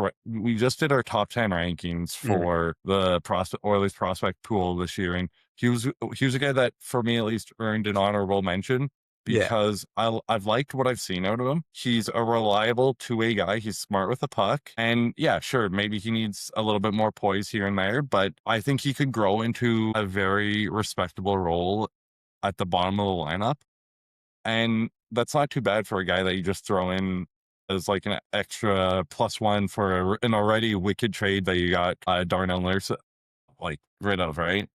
D: did our top 10 rankings for the Oilers prospect pool this year, and he was a guy that for me at least earned an honorable mention because I've liked what I've seen out of him. He's a reliable two-way guy. He's smart with the puck, and yeah, sure, maybe he needs a little bit more poise here and there, but I think he could grow into a very respectable role at the bottom of the lineup. And that's not too bad for a guy that you just throw in as like an extra +1 for an already wicked trade that you got Darnell Nurse like rid of, right?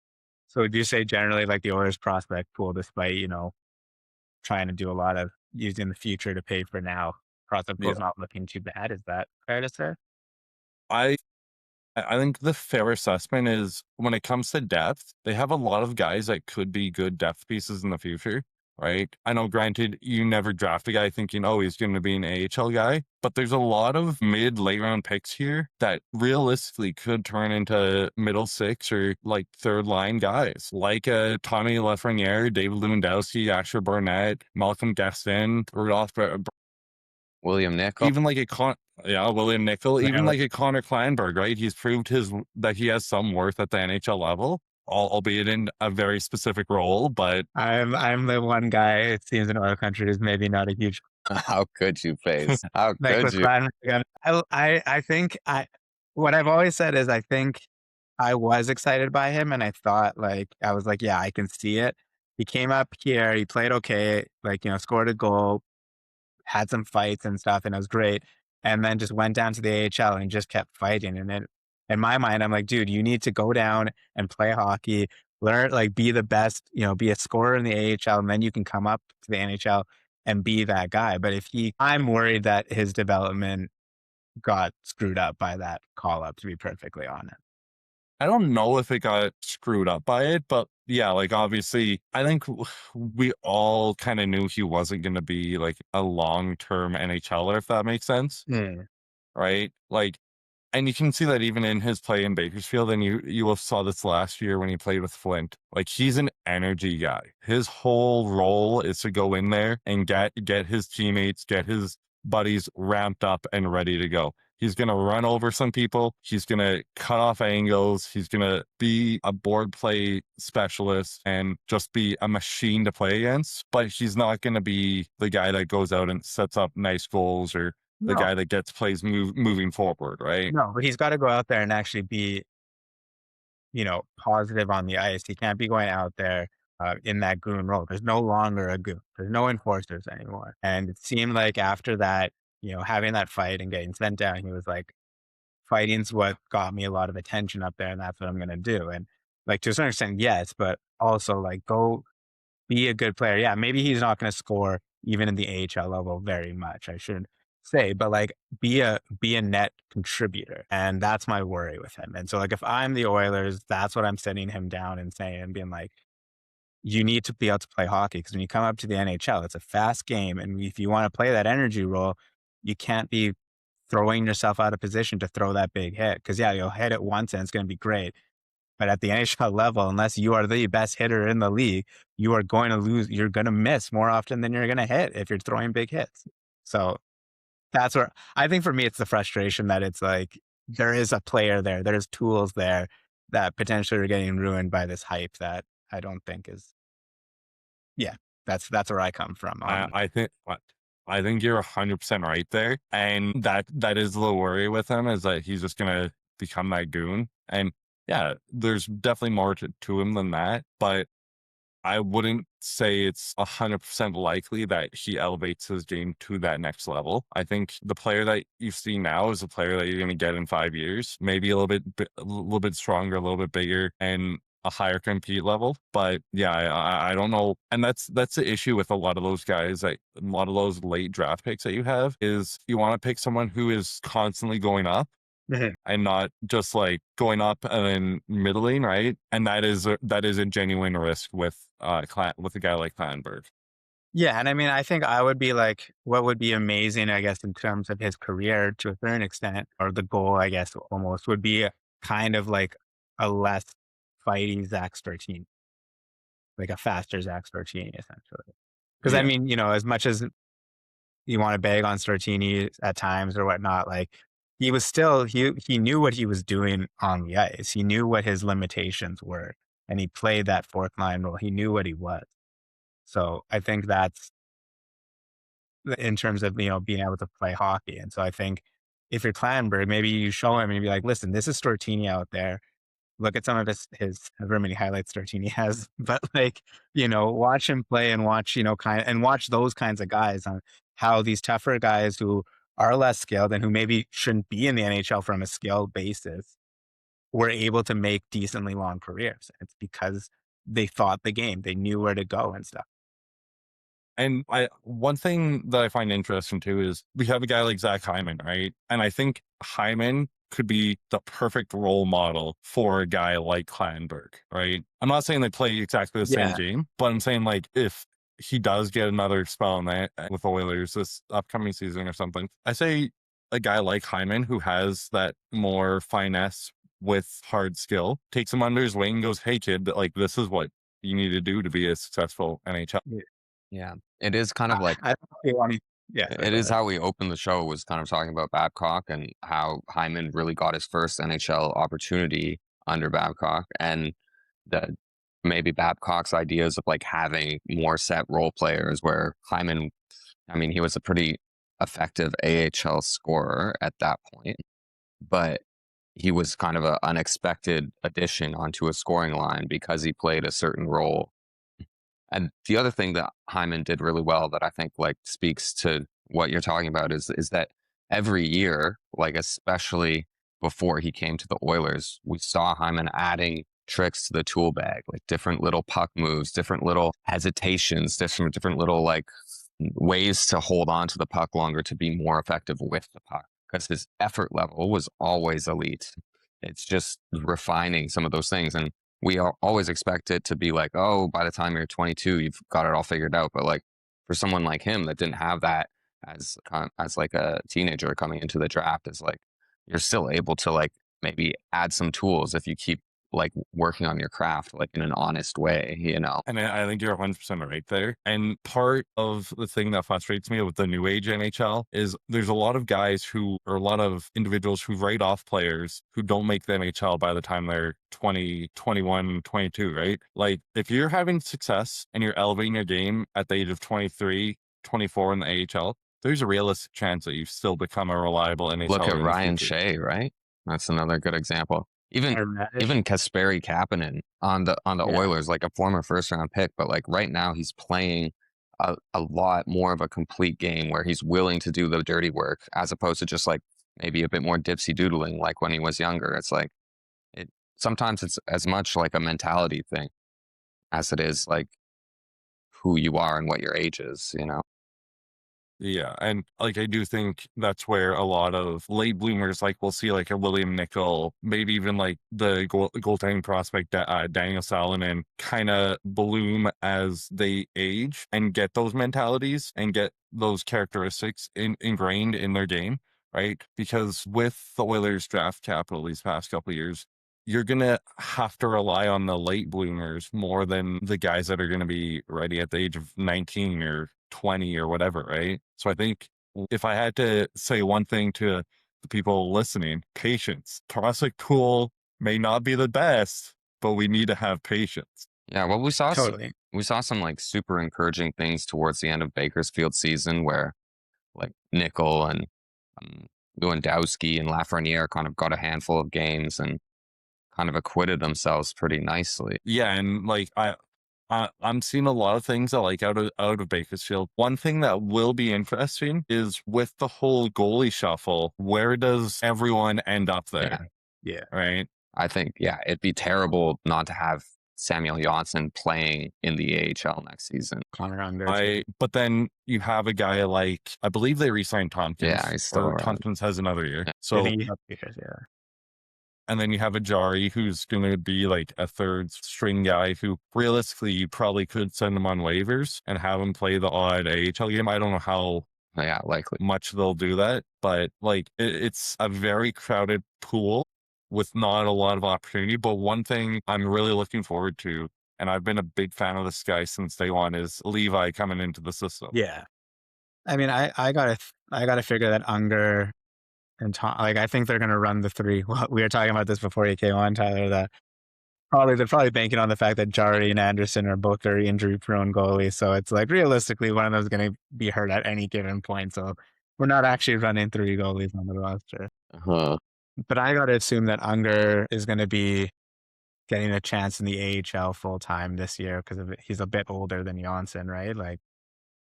B: So would you say generally like the Oilers prospect pool, despite, trying to do a lot of using the future to pay for now, prospect pool is not looking too bad? Is that fair to say?
D: I think the fair assessment is when it comes to depth, they have a lot of guys that could be good depth pieces in the future, right? I know, granted, you never draft a guy thinking, oh, he's going to be an AHL guy, but there's a lot of late round picks here that realistically could turn into middle 6 or like third line guys, like Tommy Lafreniere, David Lewandowski, Asher Barnett, Malcolm Gaston, Rudolph
C: William Nickel.
D: even like William Nickel, even like a Connor Kleinberg, right? He's proved that he has some worth at the NHL level, albeit in a very specific role. But
B: I'm the one guy, it seems, in oil country who's maybe not a huge
C: How could you, Pace? How
B: like
C: could
B: with
C: you?
B: I think what I've always said is I think I was excited by him, and I thought I was like, yeah, I can see it. He came up here, he played okay, scored a goal, had some fights and stuff, and it was great. And then just went down to the AHL and just kept fighting. And then in my mind, I'm like, dude, you need to go down and play hockey, learn, be the best, be a scorer in the AHL, and then you can come up to the NHL and be that guy. But I'm worried that his development got screwed up by that call up, to be perfectly honest.
D: I don't know if it got screwed up by it, but yeah, like obviously, I think we all kind of knew he wasn't going to be like a long-term NHLer, if that makes sense, right? Like And you can see that even in his play in Bakersfield, and you saw this last year when he played with Flint. Like, he's an energy guy. His whole role is to go in there and get his teammates, get his buddies ramped up and ready to go. He's going to run over some people. He's going to cut off angles. He's going to be a board play specialist and just be a machine to play against. But he's not going to be the guy that goes out and sets up nice goals or the
B: No,
D: guy that gets plays moving forward, right?
B: no, but he's got to go out there and actually be, positive on the ice. He can't be going out there in that goon role. There's no longer a goon. There's no enforcers anymore. And it seemed like after that, having that fight and getting sent down, he was like, fighting's what got me a lot of attention up there, and that's what I'm going to do. And like, to a certain extent, yes, but also like, go be a good player. Yeah, maybe he's not going to score even in the AHL level very much, I should say, but like, be a net contributor. And that's my worry with him. And so like, if I'm the Oilers, that's what I'm sitting him down and saying, and being like, you need to be able to play hockey, because when you come up to the NHL, it's a fast game. And if you want to play that energy role, you can't be throwing yourself out of position to throw that big hit. Because yeah, you'll hit it once and it's going to be great. But at the NHL level, unless you are the best hitter in the league, you are going to lose. You're going to miss more often than you're going to hit if you're throwing big hits. So that's where I think for me, it's the frustration that it's like, there is a player there. There's tools there that potentially are getting ruined by this hype that I don't think is. Yeah, that's where I come from.
D: I think you're 100% right there, and that is the worry with him, is that he's just gonna become that goon. And yeah, there's definitely more to him than that, but I wouldn't say it's 100% likely that he elevates his game to that next level. I think the player that you see now is a player that you're going to get in 5 years, maybe a little bit stronger, a little bit bigger, and a higher compete level. But yeah, I don't know. And that's the issue with a lot of those guys, a lot of those late draft picks that you have, is you want to pick someone who is constantly going up and not just like going up and then middling, right? And that is a genuine risk with a guy like Klanberg.
B: Yeah, and I mean, I think I would be like, what would be amazing, I guess, in terms of his career to a certain extent, or the goal, I guess, almost would be kind of like a less fighty Zach Stortini, like a faster Zach Stortini, essentially. Because I mean, as much as you want to bag on Stortini at times or whatnot, like, he was still, he knew what he was doing on the ice. He knew what his limitations were, and he played that fourth line role. He knew what he was. So I think that's in terms of, being able to play hockey. And so I think if you're Klanberg, maybe you show him and you be like, listen, this is Stortini out there. Look at some of his however many highlights Stortini has, but like, watch him play and watch, watch those kinds of guys on how these tougher guys who are less skilled and who maybe shouldn't be in the NHL from a skill basis were able to make decently long careers. It's because they thought the game, they knew where to go and stuff.
D: And one thing that I find interesting too is we have a guy like Zach Hyman, right? And I think Hyman could be the perfect role model for a guy like Klanberg, right? I'm not saying they play exactly the same game, but I'm saying like if he does get another spell in that with Oilers this upcoming season or something, I say a guy like Hyman who has that more finesse with hard skill takes him under his wing and goes, hey kid, like this is what you need to do to be a successful NHL.
C: Yeah, it is kind of like it is how we opened the show, was kind of talking about Babcock and how Hyman really got his first NHL opportunity under Babcock, and that maybe Babcock's ideas of like having more set role players, where Hyman, I mean, he was a pretty effective AHL scorer at that point, but he was kind of an unexpected addition onto a scoring line because he played a certain role. And the other thing that Hyman did really well that I think like speaks to what you're talking about is that every year, like especially before he came to the Oilers, we saw Hyman adding tricks to the tool bag, like different little puck moves, different little hesitations, different little like ways to hold on to the puck longer to be more effective with the puck, because his effort level was always elite. It's just refining some of those things. And we always expect it to be like, oh, by the time you're 22, you've got it all figured out. But like for someone like him that didn't have that as like a teenager coming into the draft, is like, you're still able to like maybe add some tools if you keep like working on your craft like in an honest way, you know.
D: And I think you're 100% right there. And part of the thing that frustrates me with the new age NHL is there's a lot of guys or a lot of individuals who write off players who don't make the NHL by the time they're 20, 21, 22, right? Like if you're having success and you're elevating your game at the age of 23, 24 in the AHL, there's a realistic chance that you still become a reliable NHL.
C: Look at
D: in the
C: Ryan
D: future.
C: Shea, right? That's another good example. Even Kasperi Kapanen on the Oilers, like a former first round pick, but like right now he's playing a lot more of a complete game where he's willing to do the dirty work as opposed to just like maybe a bit more dipsy doodling like when he was younger. It's like sometimes it's as much like a mentality thing as it is like who you are and what your age is, you know.
D: Yeah, and like I do think that's where a lot of late bloomers, like we'll see like a William Nickel, maybe even like the goaltending prospect Daniel Salonen, kind of bloom as they age and get those mentalities and get those characteristics ingrained in their game, right? Because with the Oilers draft capital these past couple of years, you're going to have to rely on the late bloomers more than the guys that are going to be ready at the age of 19 or 20 or whatever, right? So I think if I had to say one thing to the people listening, patience. Prospect pool may not be the best, but we need to have patience.
C: Yeah, well, we saw
B: Totally.
C: some like super encouraging things towards the end of Bakersfield's season where like Nickel and Lewandowski and Lafreniere kind of got a handful of games and kind of acquitted themselves pretty nicely.
D: Yeah, and like I'm seeing a lot of things I like out of Bakersfield. One thing that will be interesting is with the whole goalie shuffle, where does everyone end up there?
B: Yeah.
D: Right?
C: I think, yeah, it'd be terrible not to have Samuel Janssen playing in the AHL next season.
B: Connor Unger.
D: But then you have a guy like, I believe they re-signed Tompkins.
C: Yeah, he's still around.
D: Tompkins has another year.
C: Yeah.
D: So,
B: yeah.
D: and then you have a Jari who's going to be like a third string guy who realistically you probably could send him on waivers and have him play the odd AHL game. I don't know how
C: likely
D: much they'll do that, but like it's a very crowded pool with not a lot of opportunity. But one thing I'm really looking forward to, and I've been a big fan of this guy since day one, is Levi coming into the system.
B: Yeah. I mean, I gotta figure that Unger and Tom, like I think they're gonna run the three. Well, we were talking about this before you came on, Tyler. That they're probably banking on the fact that Jari and Anderson are both very injury prone goalies. So it's like realistically one of them is gonna be hurt at any given point. So we're not actually running three goalies on the roster. But I gotta assume that Unger is gonna be getting a chance in the AHL full time this year because he's a bit older than Janssen, right? Like,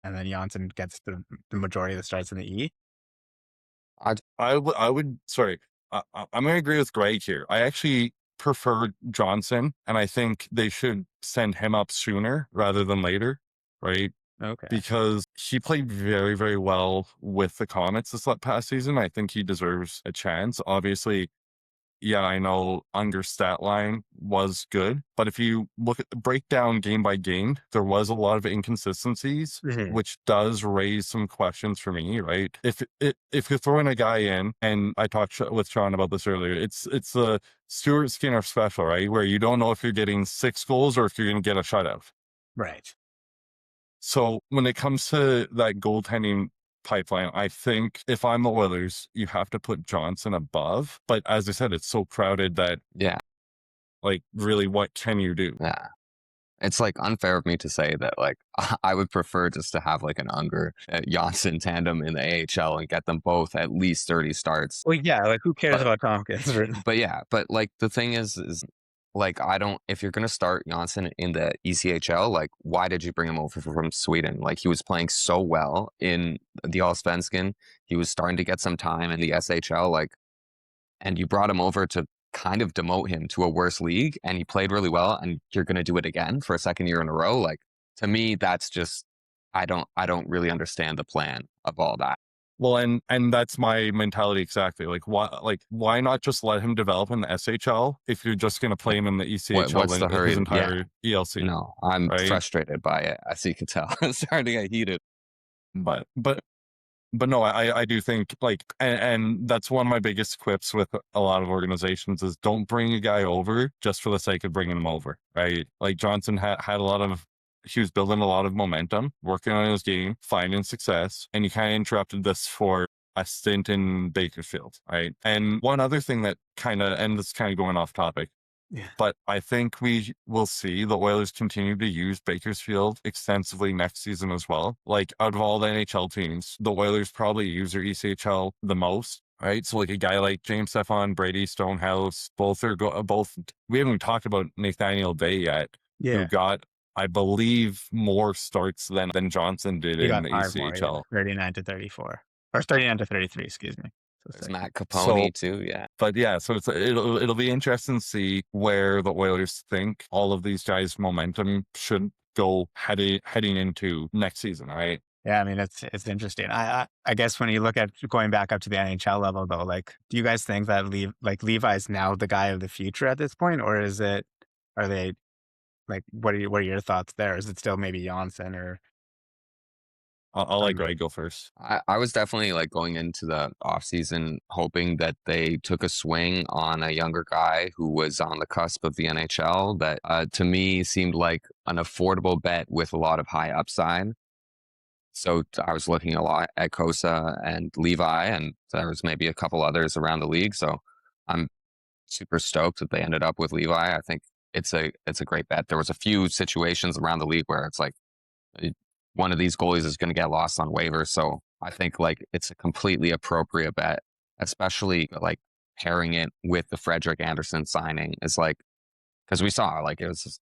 B: and then Janssen gets the majority of the starts in the E.
D: I would. Sorry, I'm going to agree with Greg here. I actually prefer Johnson, and I think they should send him up sooner rather than later, right?
B: Okay.
D: Because he played very, very well with the Comets this past season. I think he deserves a chance. Obviously, yeah, I know Unger's stat line was good, but if you look at the breakdown game by game, there was a lot of inconsistencies, which does raise some questions for me, right? If you're throwing a guy in, and I talked with Sean about this earlier, it's the Stuart Skinner special, right? Where you don't know if you're getting 6 goals or if you're going to get a shutout.
B: Right.
D: So when it comes to that goaltending pipeline, I think if I'm the Oilers, you have to put Johnson above. But as I said, it's so crowded that like really, what can you do?
C: Yeah, it's like unfair of me to say that. Like I would prefer just to have like an Unger Janssen tandem in the AHL and get them both at least 30 starts.
B: Well, yeah, like who cares about Tompkins?
C: But like the thing is like if you're gonna start Janssen in the ECHL, like why did you bring him over from Sweden? Like he was playing so well in the Allsvenskan, he was starting to get some time in the SHL, like, and you brought him over to kind of demote him to a worse league, and he played really well, and you're gonna do it again for a second year in a row. Like to me, that's just I don't really understand the plan of all that.
D: Well, and that's my mentality exactly. Like why not just let him develop in the SHL if you're just going to play him in the ECHL
C: What's the hurry?
D: his entire ELC?
C: No, I'm frustrated by it, as you can tell. I'm starting to get heated.
D: But But no, I do think like, and that's one of my biggest quips with a lot of organizations is don't bring a guy over just for the sake of bringing him over, right? Like Johnson had a lot of, he was building a lot of momentum, working on his game, finding success, and you kind of interrupted this for a stint in Bakersfield, right? And one other thing that kind of, and this is kind of going off topic,
B: Yeah.
D: but I think we will see the Oilers continue to use Bakersfield extensively next season as well. Like out of all the NHL teams, the Oilers probably use their ECHL the most, right? So like a guy like James Stephon, Brady Stonehouse, both are both. We haven't even talked about Nathaniel Day yet, who
B: Yeah.
D: got, I believe, more starts than Johnson did
B: He
D: in
B: got
D: the
B: 5 more, yeah,
D: ECHL.
B: 39 to 34. Or 39 to 33, excuse me. So
C: There's
B: second.
C: Matt
D: So,
C: Capone too. Yeah.
D: but yeah, so it'll be interesting to see where the Oilers think all of these guys' momentum should go heading into next season, right?
B: Yeah, I mean it's interesting. I guess when you look at going back up to the NHL level though, like do you guys think that Levi's now the guy of the future at this point, or is it, are they like, what are your thoughts there? Is it still maybe Janssen or
D: I'll let
B: um,
D: Greg go first.
C: I was definitely like going into the offseason hoping that they took a swing on a younger guy who was on the cusp of the NHL that to me seemed like an affordable bet with a lot of high upside. So I was looking a lot at Kosa and Levi, and there was maybe a couple others around the league. So I'm super stoked that they ended up with Levi. I think it's a great bet. There was a few situations around the league where it's like one of these goalies is going to get lost on waivers. So I think like it's a completely appropriate bet, especially like pairing it with the Frederick Anderson signing is like, because we saw like it was just,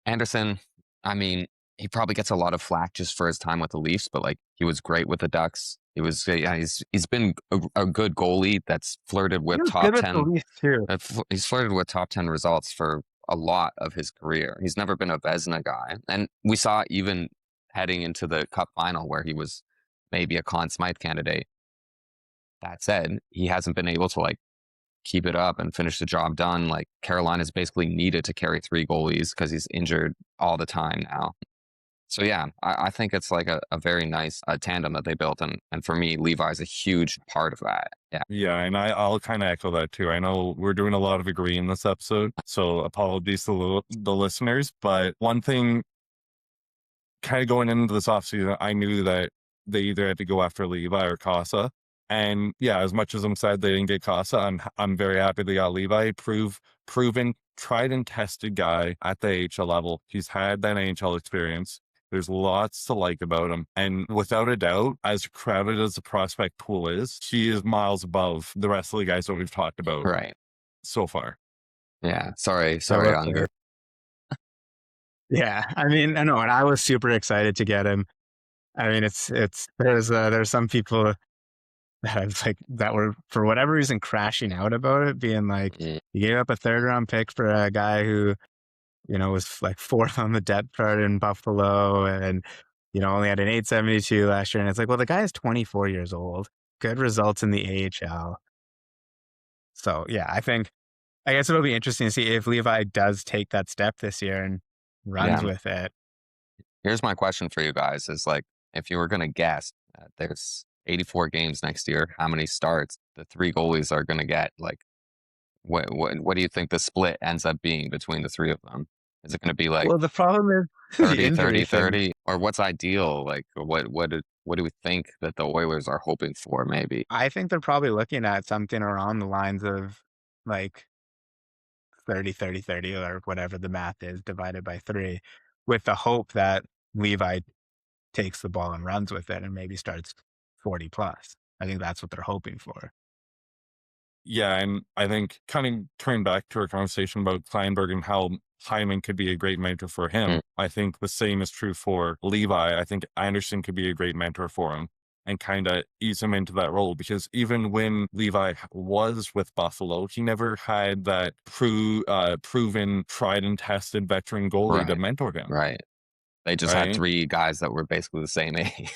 C: Anderson. I mean, he probably gets a lot of flack just for his time with the Leafs, but like he was great with the Ducks. He was, yeah, he's been a good goalie that's flirted
B: he
C: with
B: was
C: top
B: good with the
C: 10.
B: Leafs too.
C: He's flirted with top 10 results for a lot of his career. He's never been a Vezina guy. And we saw even heading into the Cup final where he was maybe a Conn Smythe candidate. That said, he hasn't been able to like keep it up and finish the job done. Like Carolina's basically needed to carry 3 goalies because he's injured all the time now. So yeah, I think it's like a very nice tandem that they built. And for me, Levi's a huge part of that. Yeah.
D: Yeah, and I'll kind of echo that too. I know we're doing a lot of agreeing this episode, so apologies to the listeners. But one thing, kind of going into this offseason, I knew that they either had to go after Levi or Casa. And yeah, as much as I'm sad they didn't get Casa, I'm very happy they got Levi. Proven, tried and tested guy at the AHL level. He's had that NHL experience. There's lots to like about him. And without a doubt, as crowded as the prospect pool is, he is miles above the rest of the guys that we've talked about
C: Right.
D: so far.
C: Yeah. Sorry,
B: will
C: Unger.
B: Yeah, I mean, I know, and I was super excited to get him. I mean, it's there's some people that I've like that were for whatever reason crashing out about it, being like,
C: Mm.
B: you gave up a 3rd-round pick for a guy who, you know, was like 4th on the depth chart in Buffalo, and you know only had an 872 last year. And it's like, well, the guy is 24 years old, good results in the AHL. So yeah, I guess it'll be interesting to see if Levi does take that step this year and runs
C: Yeah.
B: with it.
C: Here's my question for you guys is like, if you were going to guess, there's 84 games next year, how many starts the 3 goalies are going to get? Like, what do you think the split ends up being between the 3 of them? Is it going to be like
B: Well, the problem is
C: 30,
B: the injury
C: 30,
B: thing.
C: 30? Or what's ideal? Like, what do we think that the Oilers are hoping for, maybe?
B: I think they're probably looking at something around the lines of like 30, 30, 30, or whatever the math is, divided by 3, with the hope that Levi takes the ball and runs with it and maybe starts 40 plus. I think that's what they're hoping for.
D: Yeah, and I think kind of turning back to our conversation about Kleinberg and how Hyman could be a great mentor for him,
C: Mm.
D: I think the same is true for Levi. I think Anderson could be a great mentor for him and kind of ease him into that role, because even when Levi was with Buffalo, he never had that proven, tried and tested veteran goalie to
C: Right.
D: mentor him.
C: Right. They just
D: Right.
C: had 3 guys that were basically the same age.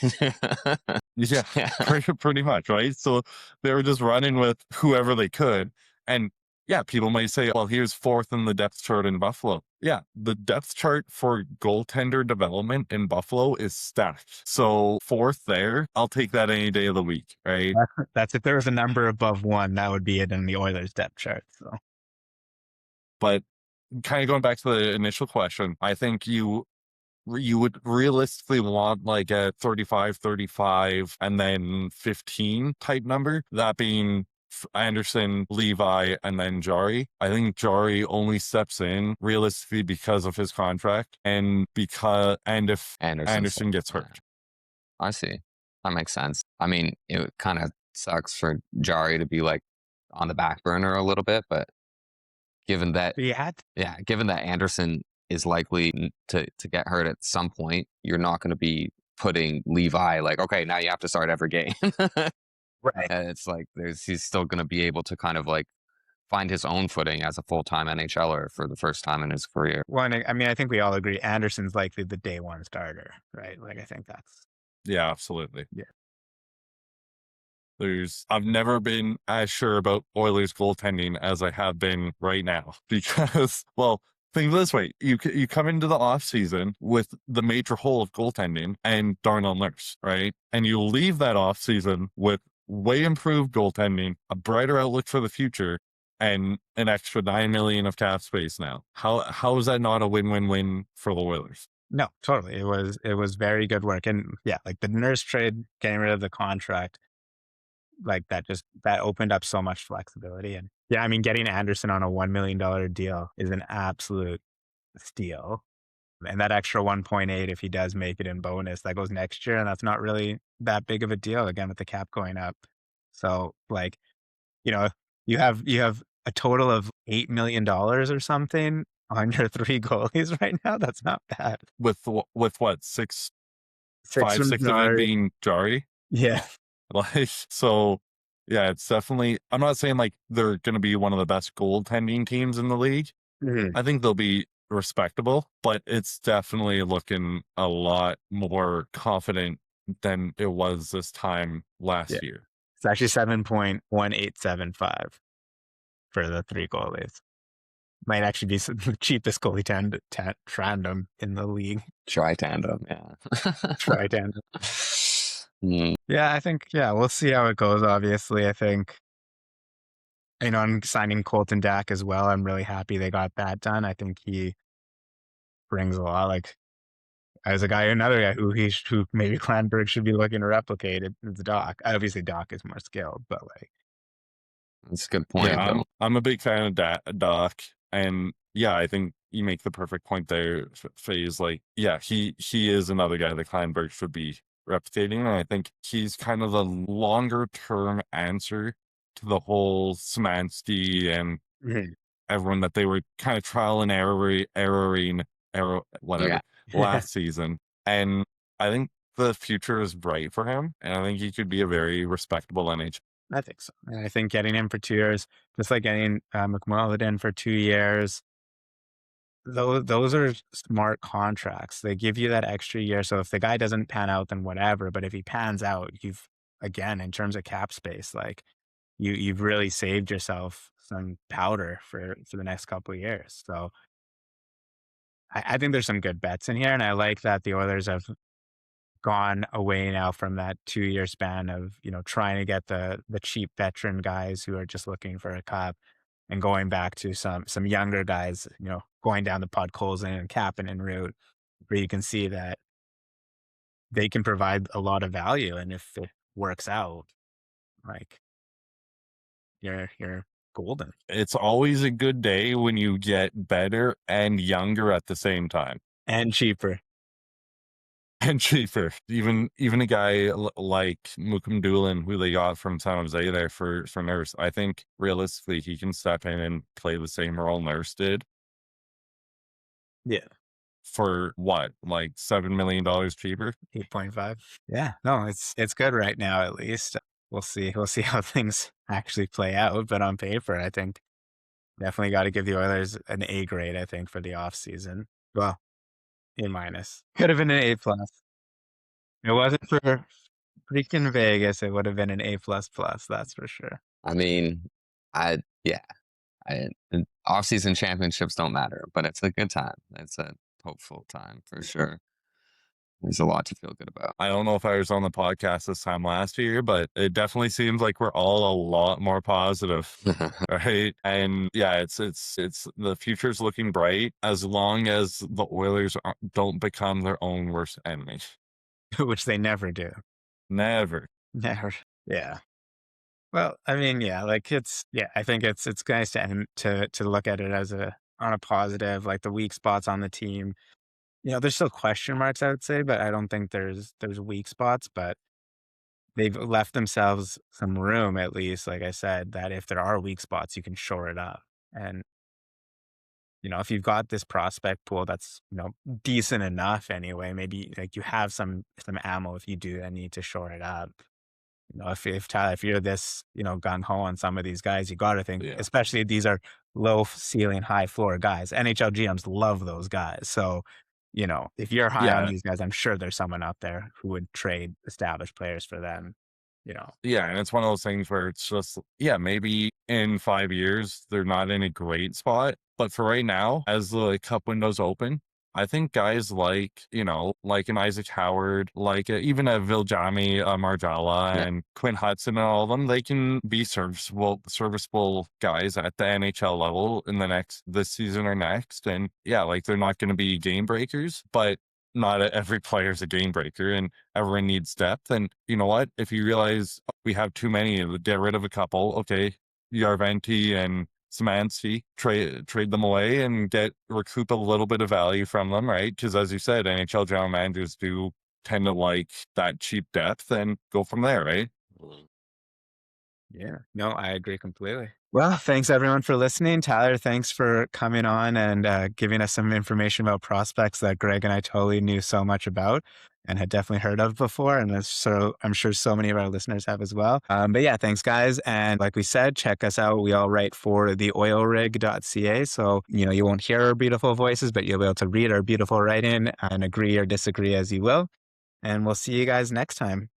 D: Yeah,
C: Yeah.
D: pretty much, right? So they were just running with whoever they could. And yeah, people might say, well, here's fourth in the depth chart in Buffalo. Yeah, the depth chart for goaltender development in Buffalo is stacked. So fourth there, I'll take that any day of the week, right?
B: That's if there was a number above 1, that would be it in the Oilers depth chart. So,
D: But kind of going back to the initial question, I think you would realistically want like a 35 and then 15 type number, that being Anderson, Levi, and then Jari. I think Jari only steps in realistically because of his contract and if Anderson gets hurt.
C: I see. That makes sense. I mean, it kind of sucks for Jari to be like on the back burner a little bit, but given that Anderson is likely to get hurt at some point, you're not going to be putting Levi like, okay, now you have to start every game.
B: right.
C: And it's like he's still going to be able to kind of like find his own footing as a full-time NHLer for the first time in his career.
B: Well, I mean, I think we all agree Anderson's likely the day one starter, right? Like, I think that's...
D: Yeah, absolutely.
B: Yeah.
D: I've never been as sure about Oilers goaltending as I have been right now because, well, think of it this way. You come into the offseason with the major hole of goaltending and Darnell Nurse, right? And you leave that offseason with way improved goaltending, a brighter outlook for the future, and an extra $9 million of cap space now. How is that not a win-win-win for the Oilers?
B: No, totally. It was very good work. And yeah, like the Nurse trade, getting rid of the contract, like that opened up so much flexibility. And yeah, I mean, getting Anderson on a $1 million deal is an absolute steal. And that extra 1.8, if he does make it in bonus, that goes next year. And that's not really that big of a deal, again, with the cap going up. So like, you know, you have a total of $8 million or something on your 3 goalies right now. That's not bad.
D: With what, six
B: from
D: of it being Jari?
B: Yeah.
D: Like, so yeah, it's definitely, I'm not saying like they're going to be one of the best goaltending teams in the league.
B: Mhm.
D: I think they'll be respectable, but it's definitely looking a lot more confident than it was this time last year.
B: It's actually 7.1875 for the 3 goalies. Might actually be the cheapest goalie tandem in the league.
C: Tri-tandem, yeah.
B: Tri-tandem. Yeah, I think, we'll see how it goes, obviously. I think, I'm signing Colton Dach as well. I'm really happy they got that done. I think he brings a lot. Like, as another guy who maybe Klanberg should be looking to replicate, it's Dach. Obviously, Dach is more skilled, but like...
C: That's a good point.
D: Yeah, I'm a big fan of Dach. And yeah, I think you make the perfect point there, Phase. Like, yeah, he is another guy that Kleinberg should be replicating. And I think he's kind of the longer term answer to the whole Szymanski and everyone that they were kind of trial and erroring last season. And I think the future is bright for him. And I think he could be a very respectable NHL.
B: I think so. And I think getting him for 2 years, just like getting McMullen in for 2 years, those are smart contracts. They give you that extra year. So if the guy doesn't pan out, then whatever. But if he pans out, again, in terms of cap space, like you've really saved yourself some powder for the next couple of years. So I think there's some good bets in here. And I like that the Oilers have gone away now from that 2-year span of, trying to get the cheap veteran guys who are just looking for a cup and going back to some younger guys, going down the Podkolzin and Kapanen route, where you can see that they can provide a lot of value. And if it works out, like you're golden.
D: It's always a good day when you get better and younger at the same time.
B: And cheaper.
D: And cheaper. Even a guy like Mukum Doolin, who they got from San Jose there for Nurse, I think realistically he can step in and play the same role Nurse did.
B: Yeah.
D: For what, like $7 million cheaper?
B: 8.5. Yeah. No, it's good right now, at least. We'll see how things actually play out. But on paper, I think definitely got to give the Oilers an A grade, I think, for the offseason. Well, A-. Could have been an A+. It wasn't for freaking Vegas. It would have been an A++, that's for sure.
C: I mean, Off-season championships don't matter, but it's a good time. It's a hopeful time for sure. There's a lot to feel good about.
D: I don't know if I was on the podcast this time last year, but it definitely seems like we're all a lot more positive, right? And yeah, it's the future's looking bright as long as the Oilers don't become their own worst enemy.
B: Which they never do.
D: Never.
B: Never. Yeah. Well, I mean, yeah, like I think it's nice to look at it as on a positive, like the weak spots on the team. There's still question marks, I would say, but I don't think there's weak spots, but they've left themselves some room, at least, like I said, that if there are weak spots, you can shore it up. And, if you've got this prospect pool that's, decent enough anyway, maybe like you have some ammo if you do need to shore it up. If Tyler, if you're this, gung ho on some of these guys, you got to think,
D: Yeah.
B: especially if these are low ceiling, high floor guys. NHL GMs love those guys. So, if you're high on these guys, I'm sure there's someone out there who would trade established players for them.
D: Yeah, and it's one of those things where it's just, maybe in 5 years they're not in a great spot, but for right now, as the cup window's open, I think guys like, like an Isaac Howard, like even a Viljami Marjala and Quinn Hudson and all of them, they can be serviceable guys at the NHL level in this season or next. And yeah, like they're not going to be game breakers, but not every player is a game breaker and everyone needs depth. And you know what? If you realize we have too many, get rid of a couple. Okay, Yarventi and Szymanski, trade them away and recoup a little bit of value from them, right? Because as you said, NHL general managers do tend to like that cheap depth and go from there, right?
B: Yeah, no, I agree completely. Well, thanks everyone for listening. Tyler, thanks for coming on and giving us some information about prospects that Greg and I totally knew so much about and had definitely heard of before. And so I'm sure so many of our listeners have as well. But yeah, thanks guys. And like we said, check us out. We all write for the oilrig.ca. So, you won't hear our beautiful voices, but you'll be able to read our beautiful writing and agree or disagree as you will. And we'll see you guys next time.